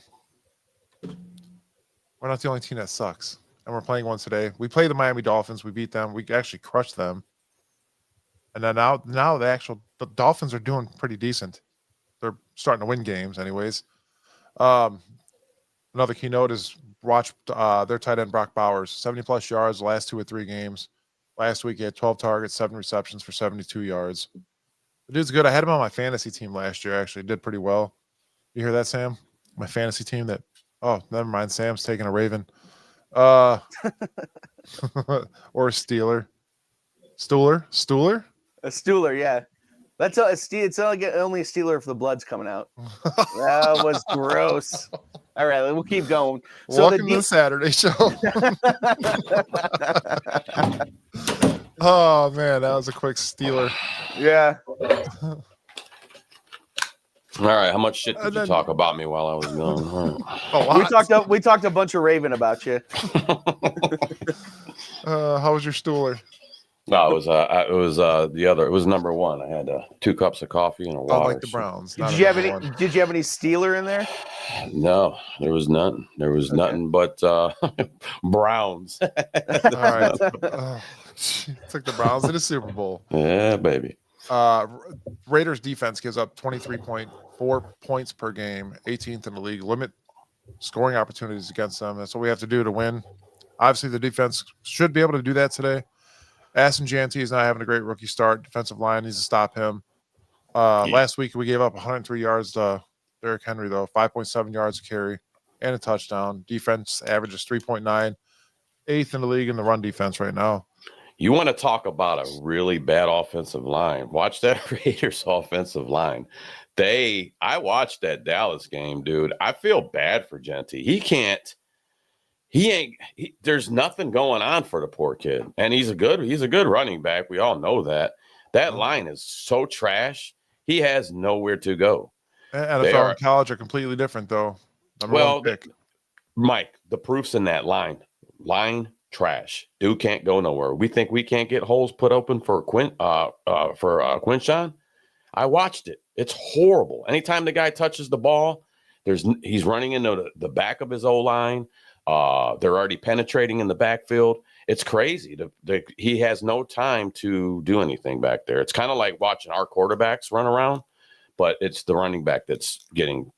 We're not the only team that sucks, and we're playing one today. We played the Miami Dolphins. We beat them. We actually crushed them. And then now the Dolphins are doing pretty decent. They're starting to win games, anyways. Another keynote is watch their tight end Brock Bowers, 70+ yards the last 2 or 3 games. Last week he had 12 targets, 7 receptions for 72 yards. The dude's good. I had him on my fantasy team last year. Actually, did pretty well. You hear that, Sam? My fantasy team that. Oh, never mind. Sam's taking a Raven, or a Steeler. Stuhler. A Steeler, yeah. That's it's only a Steeler if the blood's coming out. That was gross. All right, we'll keep going. So Welcome to the Saturday show. Oh man, that was a quick Steeler. Yeah. All right, how much shit did you talk about me while I was gone? We talked a bunch of Raven about you. How was your Stuhler? No, it was the other. It was number 1. I had 2 cups of coffee and a water. Like the Browns. Did you have any Steeler in there? No, there was none. There was nothing but Browns. All right. Took the Browns to the Super Bowl. Yeah, baby. Raiders defense gives up 23.4 points per game, 18th in the league. Limit scoring opportunities against them. That's what we have to do to win. Obviously, the defense should be able to do that today. Aston Janty is not having a great rookie start. Defensive line needs to stop him. Last week, we gave up 103 yards to Derrick Henry, though, 5.7 yards to carry and a touchdown. Defense averages 3.9, 8th in the league in the run defense right now. You want to talk about a really bad offensive line. Watch that Raiders offensive line. I watched that Dallas game, dude. I feel bad for Genty. There's nothing going on for the poor kid. And he's a good running back. We all know that. That line is so trash. He has nowhere to go. NFL and college are completely different, though. Mike, the proof's in that line. Line trash. Dude can't go nowhere. We think we can't get holes put open for Quinshawn. I watched it. It's horrible. Anytime the guy touches the ball, he's running into the back of his O-line. They're already penetrating in the backfield. It's crazy. He has no time to do anything back there. It's kind of like watching our quarterbacks run around, but it's the running back that's getting,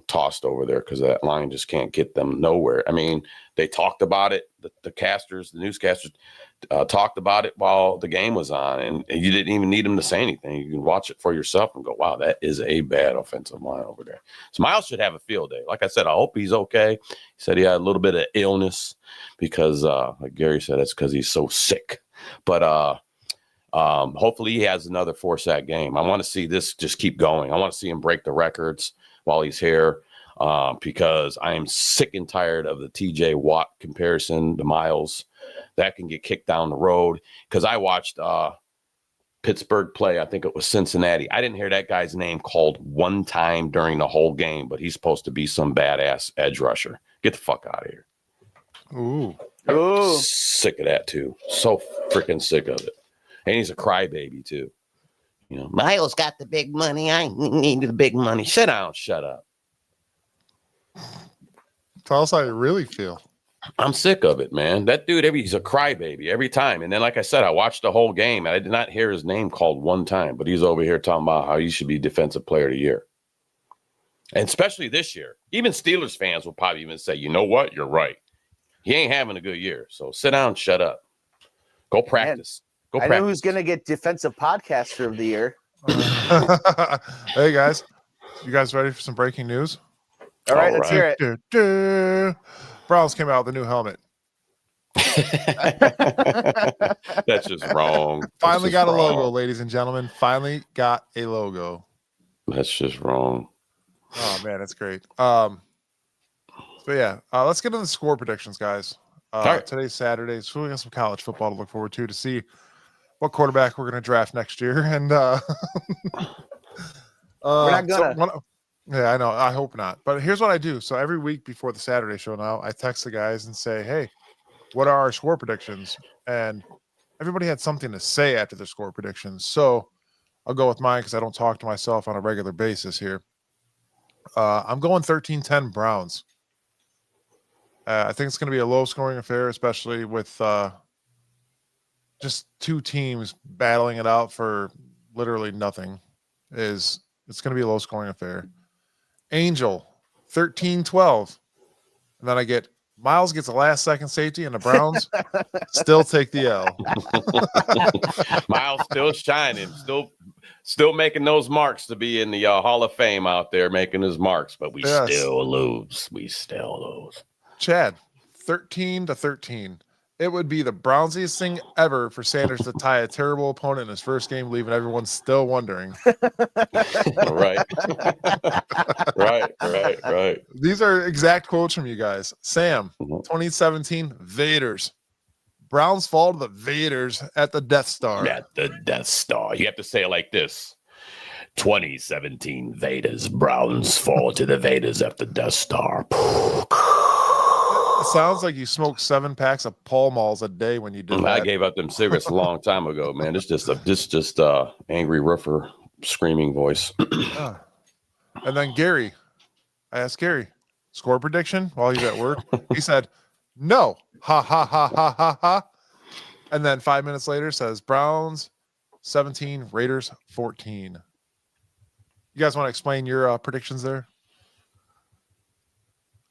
tossed over there because that line just can't get them nowhere. I mean, they talked about it. The newscasters talked about it while the game was on, and you didn't even need them to say anything. You can watch it for yourself and go, wow, that is a bad offensive line over there. So Miles should have a field day. Like I said, I hope he's okay. He said he had a little bit of illness because, like Gary said, it's because he's so sick. But hopefully he has another 4-sack game. I want to see this just keep going. I want to see him break the records while he's here because I am sick and tired of the TJ Watt comparison to Miles. That can get kicked down the road because I watched Pittsburgh play. I think it was Cincinnati. I didn't hear that guy's name called one time during the whole game, but he's supposed to be some badass edge rusher. Get the fuck out of here. Ooh. Sick of that, too. So freaking sick of it. And he's a crybaby, too. Miles got the big money. I need the big money. Sit down. Shut up. Tell us how you really feel. I'm sick of it, man. That dude, he's a crybaby every time. And then, like I said, I watched the whole game, and I did not hear his name called one time. But he's over here talking about how he should be Defensive Player of the Year. And especially this year. Even Steelers fans will probably even say, you know what? You're right. He ain't having a good year. So sit down and shut up. Go practice. I know who's going to get Defensive Podcaster of the Year. Hey, guys. You guys ready for some breaking news? All right, let's hear it. Browns came out with a new helmet. That's just wrong. Finally got a logo, ladies and gentlemen. Finally got a logo. That's just wrong. Oh, man, that's great. But yeah, let's get into the score predictions, guys. Right. Today's Saturday, so we got some college football to look forward to see what quarterback we're going to draft next year. And we're not going to. Yeah, I know. I hope not. But here's what I do. So every week before the Saturday show now, I text the guys and say, hey, what are our score predictions? And everybody had something to say after the score predictions. So I'll go with mine because I don't talk to myself on a regular basis here. I'm going 13-10 Browns. I think it's going to be a low-scoring affair, especially with just two teams battling it out for literally nothing. It's going to be a low-scoring affair. Angel, 13-12. And then I get Miles gets a last-second safety, and the Browns still take the L. Miles still shining, still making those marks to be in the Hall of Fame out there, making his marks, but we still lose. We still lose. Chad, 13-13. It would be the Brownsiest thing ever for Sanders to tie a terrible opponent in his first game, leaving everyone still wondering. Right. Right. These are exact quotes from you guys. Sam, 2017, Vaders. Browns fall to the Vaders at the Death Star. At the Death Star. You have to say it like this. 2017 Vaders. Browns fall to the Vaders at the Death Star. It sounds like you smoked 7 packs of Pall Malls a day when you did that. I gave up them cigarettes a long time ago, man. It's just angry roofer screaming voice. And then Gary, I asked Gary, score prediction while he's at work. He said, no. Ha, ha, ha, ha, ha, ha. And then 5 minutes later says Browns 17, Raiders 14. You guys want to explain your predictions there?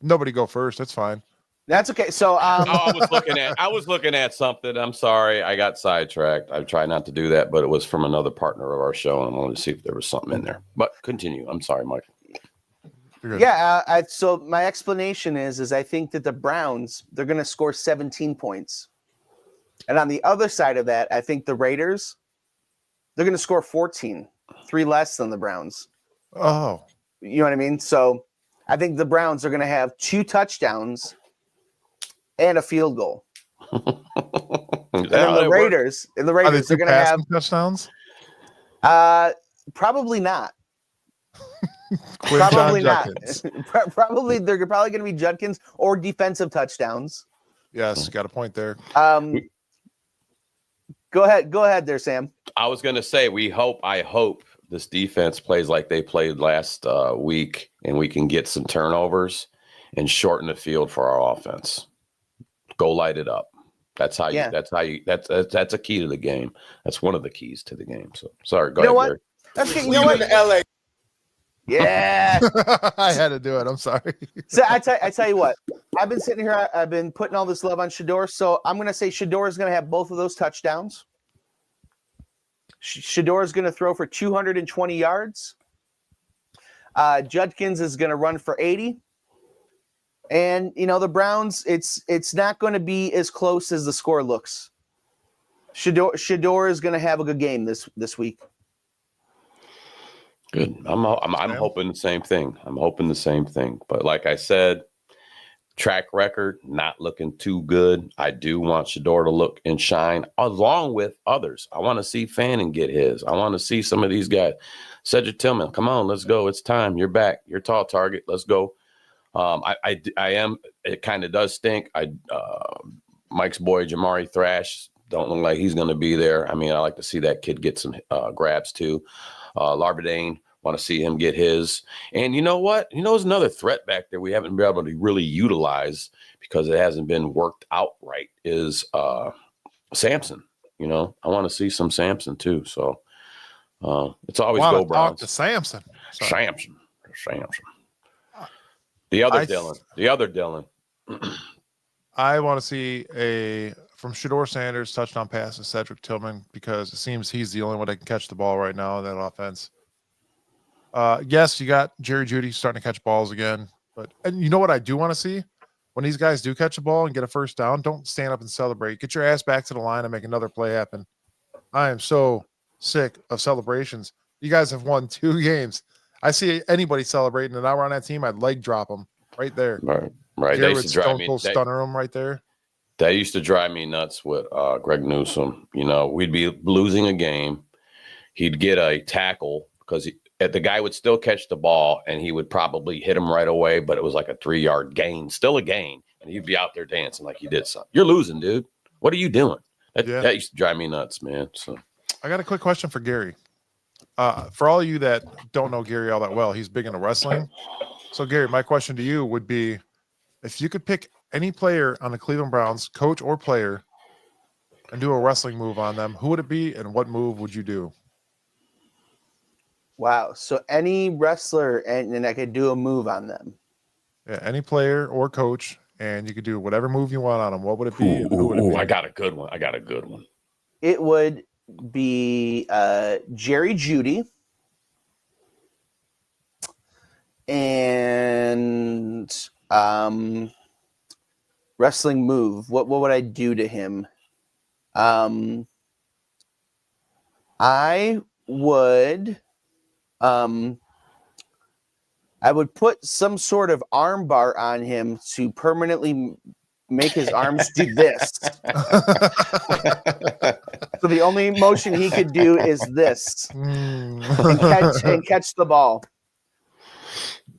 Nobody go first. That's fine. That's okay. So I was looking at something. I'm sorry, I got sidetracked. I try not to do that, but it was from another partner of our show, and I wanted to see if there was something in there. But continue. I'm sorry, Mike. Yeah. So my explanation is I think that the Browns, they're going to score 17 points, and on the other side of that, I think the Raiders, they're going to score 14, 3 less than the Browns. Oh, you know what I mean? So I think the Browns are going to have 2 touchdowns and a field goal. And then the Raiders, they're going to have touchdowns. Probably not. Probably not. Probably they're probably going to be Judkins or defensive touchdowns. Yes, got a point there. Go ahead there, Sam. I was going to say I hope this defense plays like they played last week, and we can get some turnovers and shorten the field for our offense. Go light it up. That's a key to the game. That's one of the keys to the game. So sorry, go ahead, Gary. That's okay. You know what? LA. Yeah. I had to do it. I'm sorry. So I tell you what, I've been sitting here, I've been putting all this love on Shedeur, so I'm going to say Shedeur is going to have both of those touchdowns. Shedeur is going to throw for 220 yards. Judkins is going to run for 80. And, the Browns, it's not going to be as close as the score looks. Shedeur is going to have a good game this week. Good. I'm hoping the same thing. But like I said, track record not looking too good. I do want Shedeur to look and shine along with others. I want to see Fannin get his. I want to see some of these guys. Cedric Tillman, come on, let's go. It's time. You're back. You're tall target. Let's go. I am. It kind of does stink. Mike's boy Jamari Thrash don't look like he's going to be there. I mean, I like to see that kid get some grabs too. Larbadane, want to see him get his. And you know what? There's another threat back there we haven't been able to really utilize because it hasn't been worked out right. Is Samson? I want to see some Samson too. So it's always go Browns. Talk to Samson. Samson. The other Dylan. I want to see from Shedeur Sanders touchdown pass to Cedric Tillman because it seems he's the only one that can catch the ball right now in that offense. Yes, you got Jerry Jeudy starting to catch balls again, and you know what I do want to see? When these guys do catch a ball and get a first down, don't stand up and celebrate. Get your ass back to the line and make another play happen. I am so sick of celebrations. You guys have won 2 games. I see anybody celebrating, and I were on that team, I'd leg drop them right there. Right. They used to drive me. Stunner them right there. That used to drive me nuts with Greg Newsome. We'd be losing a game. He'd get a tackle because the guy would still catch the ball, and he would probably hit him right away, but it was like a 3-yard gain, still a gain. and he'd be out there dancing like he did something. You're losing, dude. What are you doing? That used to drive me nuts, man. So I got a quick question for Gary. For all of you that don't know Gary all that well, he's big into wrestling. So, Gary, my question to you would be, if you could pick any player on the Cleveland Browns, coach or player, and do a wrestling move on them, who would it be and what move would you do? Wow. So any wrestler and I could do a move on them. Yeah, any player or coach, and you could do whatever move you want on them. What would it be? And who would it be? I got a good one. It would be Jerry Judy and wrestling move. What would I do to him? I would put some sort of arm bar on him to permanently make his arms do this. So the only motion he could do is this and catch the ball.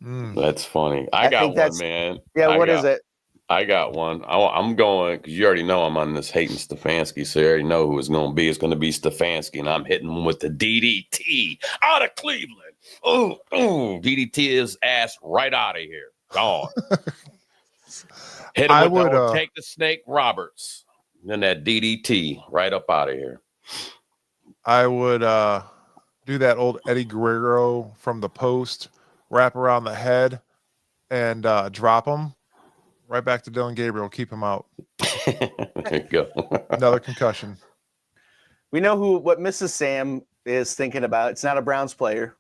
That's funny. I got one, man. Yeah, what is it? I got one. I'm going because you already know I'm on this hating Stefanski, so you already know who it's going to be. It's going to be Stefanski, and I'm hitting him with the DDT out of Cleveland. Ooh, DDT his ass right out of here. Gone. Hit him with the Take the Snake Roberts. And then that DDT right up out of here. I would do that old Eddie Guerrero from the post, wrap around the head, and drop him right back to Dylan Gabriel. Keep him out. There you go. Another concussion. We know what Mrs. Sam is thinking about. It's not a Browns player.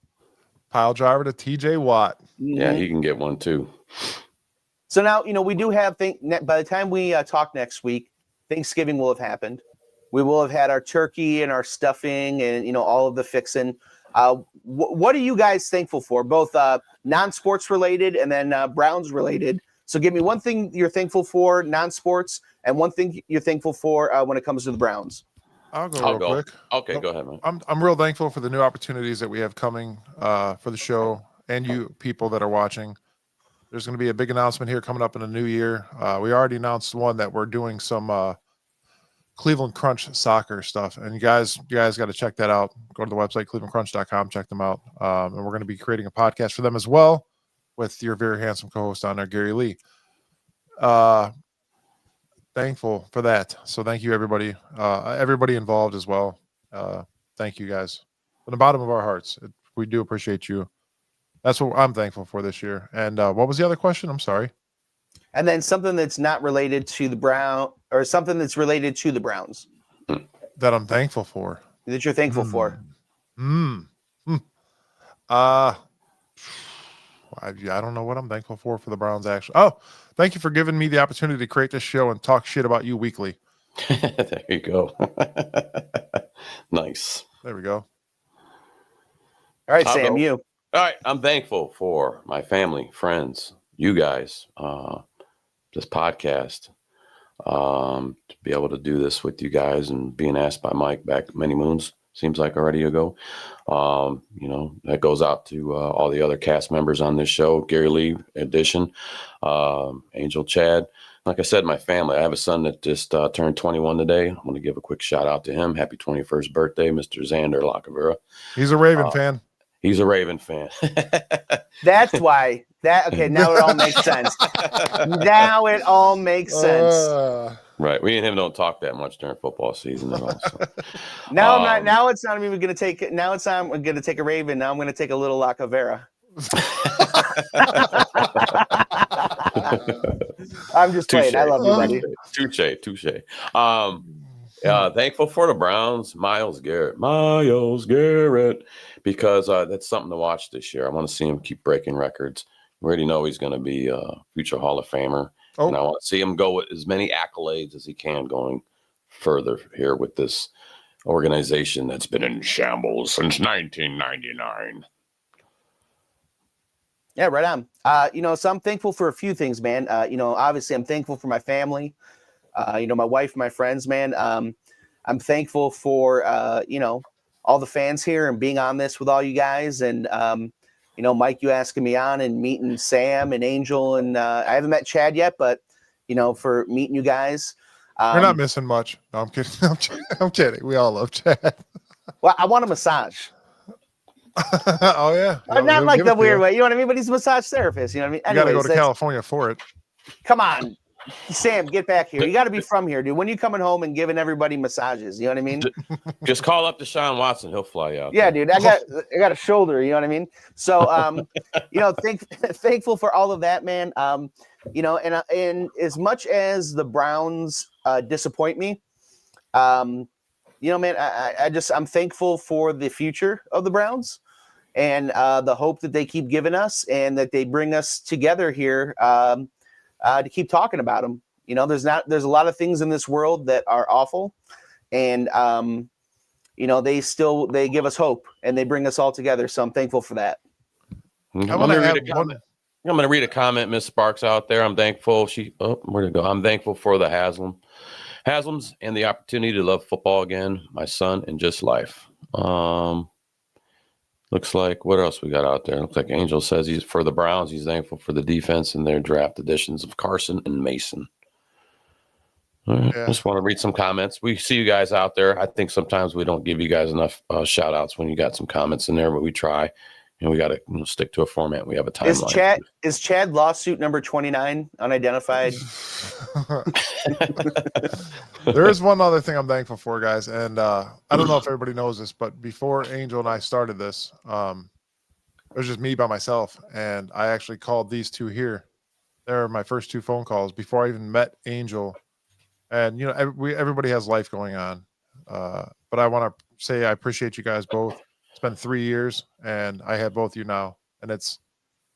Pile driver to TJ Watt. Yeah, he can get one too. So now, we do have by the time we talk next week, Thanksgiving will have happened. We will have had our turkey and our stuffing and, all of the fixing. What are you guys thankful for? Both non-sports related and then Browns related. So give me one thing you're thankful for, non-sports, and one thing you're thankful for when it comes to the Browns. I'll go real quick. Okay, go ahead, man. I'm real thankful for the new opportunities that we have coming for the show and you people that are watching. There's going to be a big announcement here coming up in the new year. We already announced one that we're doing some Cleveland Crunch soccer stuff, and you guys got to check that out. Go to the website clevelandcrunch.com, check them out, and we're going to be creating a podcast for them as well with your very handsome co-host on there, Gary Lee. Thankful for that. So thank you, everybody involved as well. Thank you guys from the bottom of our hearts. We do appreciate you. That's what I'm thankful for this year. And what was the other question? I'm sorry. And then something that's not related to the Brown, or something that's related to the Browns. That I'm thankful for. That you're thankful for. I don't know what I'm thankful for the Browns, actually. Oh, thank you for giving me the opportunity to create this show and talk shit about you weekly. There you go. Nice. There we go. All right, Sam, you. All right, I'm thankful for my family, friends, you guys, this podcast, to be able to do this with you guys and being asked by Mike back many moons, seems like already ago. That goes out to all the other cast members on this show, Gary Lee edition, Angel Chad. Like I said, my family, I have a son that just turned 21 today. I want to give a quick shout out to him. Happy 21st birthday, Mr. Xander Lacavera. He's a Raven fan. He's a Raven fan. That's why. Okay, now it all makes sense. Now it all makes sense. Right. We and him don't talk that much during football season at all. So. Now it's not even going to take. Now it's not going to take a Raven. Now I'm going to take a little Lacavera. I'm just playing. I love you, buddy. Touche. Thankful for the Browns, Myles Garrett, because that's something to watch this year. I want to see him keep breaking records. We already know he's going to be a future Hall of Famer. And I want to see him go with as many accolades as he can going further here with this organization that's been in shambles since 1999. Yeah, right on. So I'm thankful for a few things, man. Obviously I'm thankful for my family, my wife, my friends, man. I'm thankful for, all the fans here and being on this with all you guys. And, Mike, you asking me on and meeting Sam and Angel. And I haven't met Chad yet, but, for meeting you guys. You're not missing much. No, I'm kidding. I'm kidding. We all love Chad. Well, I want a massage. Oh yeah. Not like the weird way, you know what I mean? But he's a massage therapist, you know what I mean? You got to go Anyways, to California for it. come on, Sam, get back here. You got to be from here, dude. When you coming home and giving everybody massages, you know what I mean? Just call up Deshaun Watson. He'll fly out. Yeah, there. dude. I got a shoulder, you know what I mean? So, thankful for all of that, man. And as much as the Browns disappoint me, man, I'm thankful for the future of the Browns and the hope that they keep giving us and that they bring us together here to keep talking about them. There's a lot of things in this world that are awful, and they give us hope and they bring us all together. So I'm thankful for that. I'm going to read a comment, Miss Sparks out there. I'm thankful. Where'd it go? I'm thankful for the Haslam's and the opportunity to love football again, my son, and just life. Looks like, what else we got out there? Looks like Angel says he's for the Browns. He's thankful for the defense and their draft additions of Carson and Mason. All right. Yeah. Just want to read some comments. We see you guys out there. I think sometimes we don't give you guys enough shout outs when you got some comments in there, but we try. And we got to stick to a format. We have a timeline. Is Chad lawsuit number 29 unidentified? There is one other thing I'm thankful for, guys. And I don't know if everybody knows this, but before Angel and I started this, it was just me by myself. And I actually called these two here. They're my first two phone calls before I even met Angel. And, everybody has life going on. But I want to say I appreciate you guys both. It's been 3 years, and I have both you now, and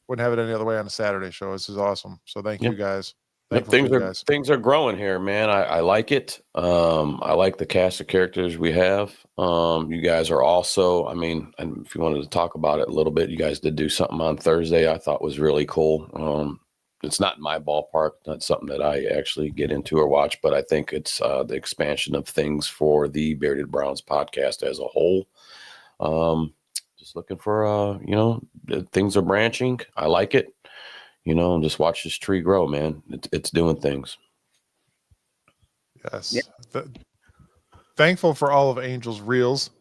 wouldn't have it any other way on a Saturday show. This is awesome. So thank you guys. Things are growing here, man. I like it. I like the cast of characters we have. You guys are also, and if you wanted to talk about it a little bit, you guys did do something on Thursday I thought was really cool. It's not in my ballpark, not something that I actually get into or watch, but I think it's the expansion of things for the Bearded Browns podcast as a whole. Just looking for things are branching. I like it, and just watch this tree grow, man. It's doing things. Yes. Yeah. Thankful for all of Angel's reels.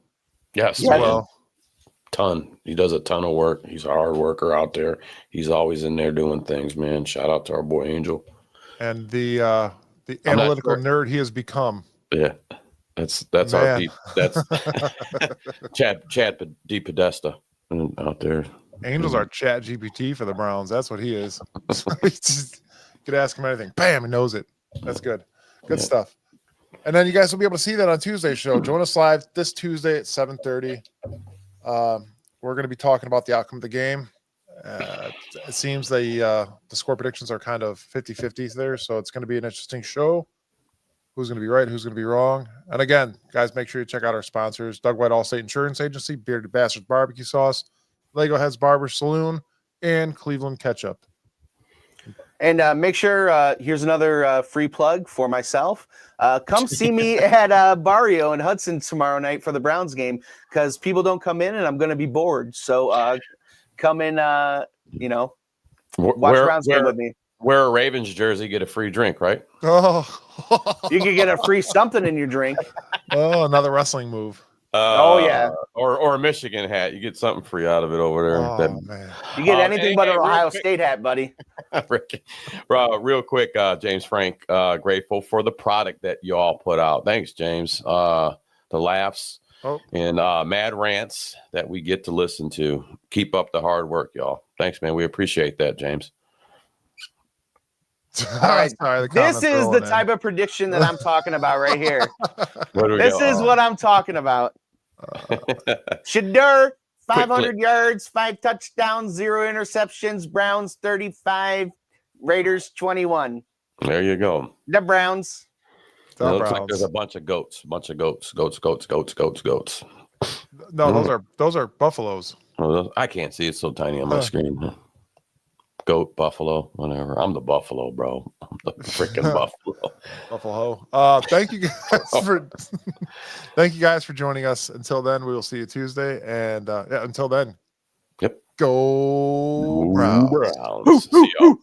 Yes. Yeah. Well, ton. He does a ton of work. He's a hard worker out there. He's always in there doing things, man. Shout out to our boy Angel. And the analytical nerd he has become. Yeah. That's our that's Chad D Podesta out there. Angel's our Chat GPT for the Browns. That's what he is. Just could ask him anything. Bam, he knows it. That's good. Good stuff. And then you guys will be able to see that on Tuesday's show. Join us live this Tuesday at 7:30. We're going to be talking about the outcome of the game. It seems the score predictions are kind of 50-50 there, so it's going to be an interesting show. Who's going to be right? Who's going to be wrong? And again, guys, make sure you check out our sponsors: Doug White Allstate Insurance Agency, Bearded Bastards Barbecue Sauce, Lego Heads Barber Saloon, and Cleveland Ketchup. And make sure, here's another free plug for myself. Come see me at Barrio in Hudson tomorrow night for the Browns game, because people don't come in and I'm going to be bored. So come in, watch Browns game with me. Wear a Ravens jersey, get a free drink, right? Oh, you could get a free something in your drink. Oh, another wrestling move. Yeah. Or a Michigan hat. You get something free out of it over there. Oh, man. You get anything but an Ohio State hat, buddy. Real quick, James Frank, grateful for the product that you all put out. Thanks, James. The laughs and mad rants that we get to listen to. Keep up the hard work, y'all. Thanks, man. We appreciate that, James. All right. Sorry, this is the type of prediction that I'm talking about right here. This is what I'm talking about. Shedeur, 500 yards, 5 touchdowns, 0 interceptions. Browns 35, Raiders 21. There you go. The Browns. It looks like there's a bunch of goats. No, those are buffaloes. I can't see it so tiny on my screen. Goat, buffalo, whatever. I'm the buffalo, bro. I'm the freaking buffalo. Buffalo. Thank you guys for joining us. Until then, we will see you Tuesday. And until then. Yep. Go Browns. See y'all.